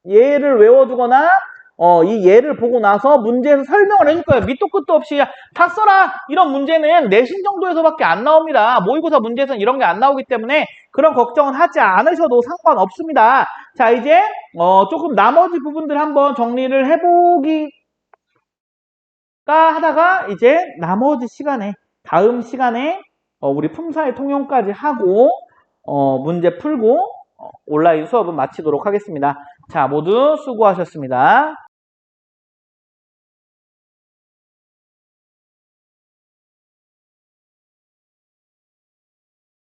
예를 외워두거나 이 예를 보고 나서 문제에서 설명을 해줄 거예요. 밑도 끝도 없이 다 써라. 이런 문제는 내신 정도에서밖에 안 나옵니다. 모의고사 문제에서는 이런 게 안 나오기 때문에 그런 걱정은 하지 않으셔도 상관없습니다. 자, 이제 조금 나머지 부분들 한번 정리를 해보기가 하다가 이제 나머지 시간에 다음 시간에 우리 품사의 통용까지 하고 문제 풀고 온라인 수업은 마치도록 하겠습니다. 자, 모두 수고하셨습니다.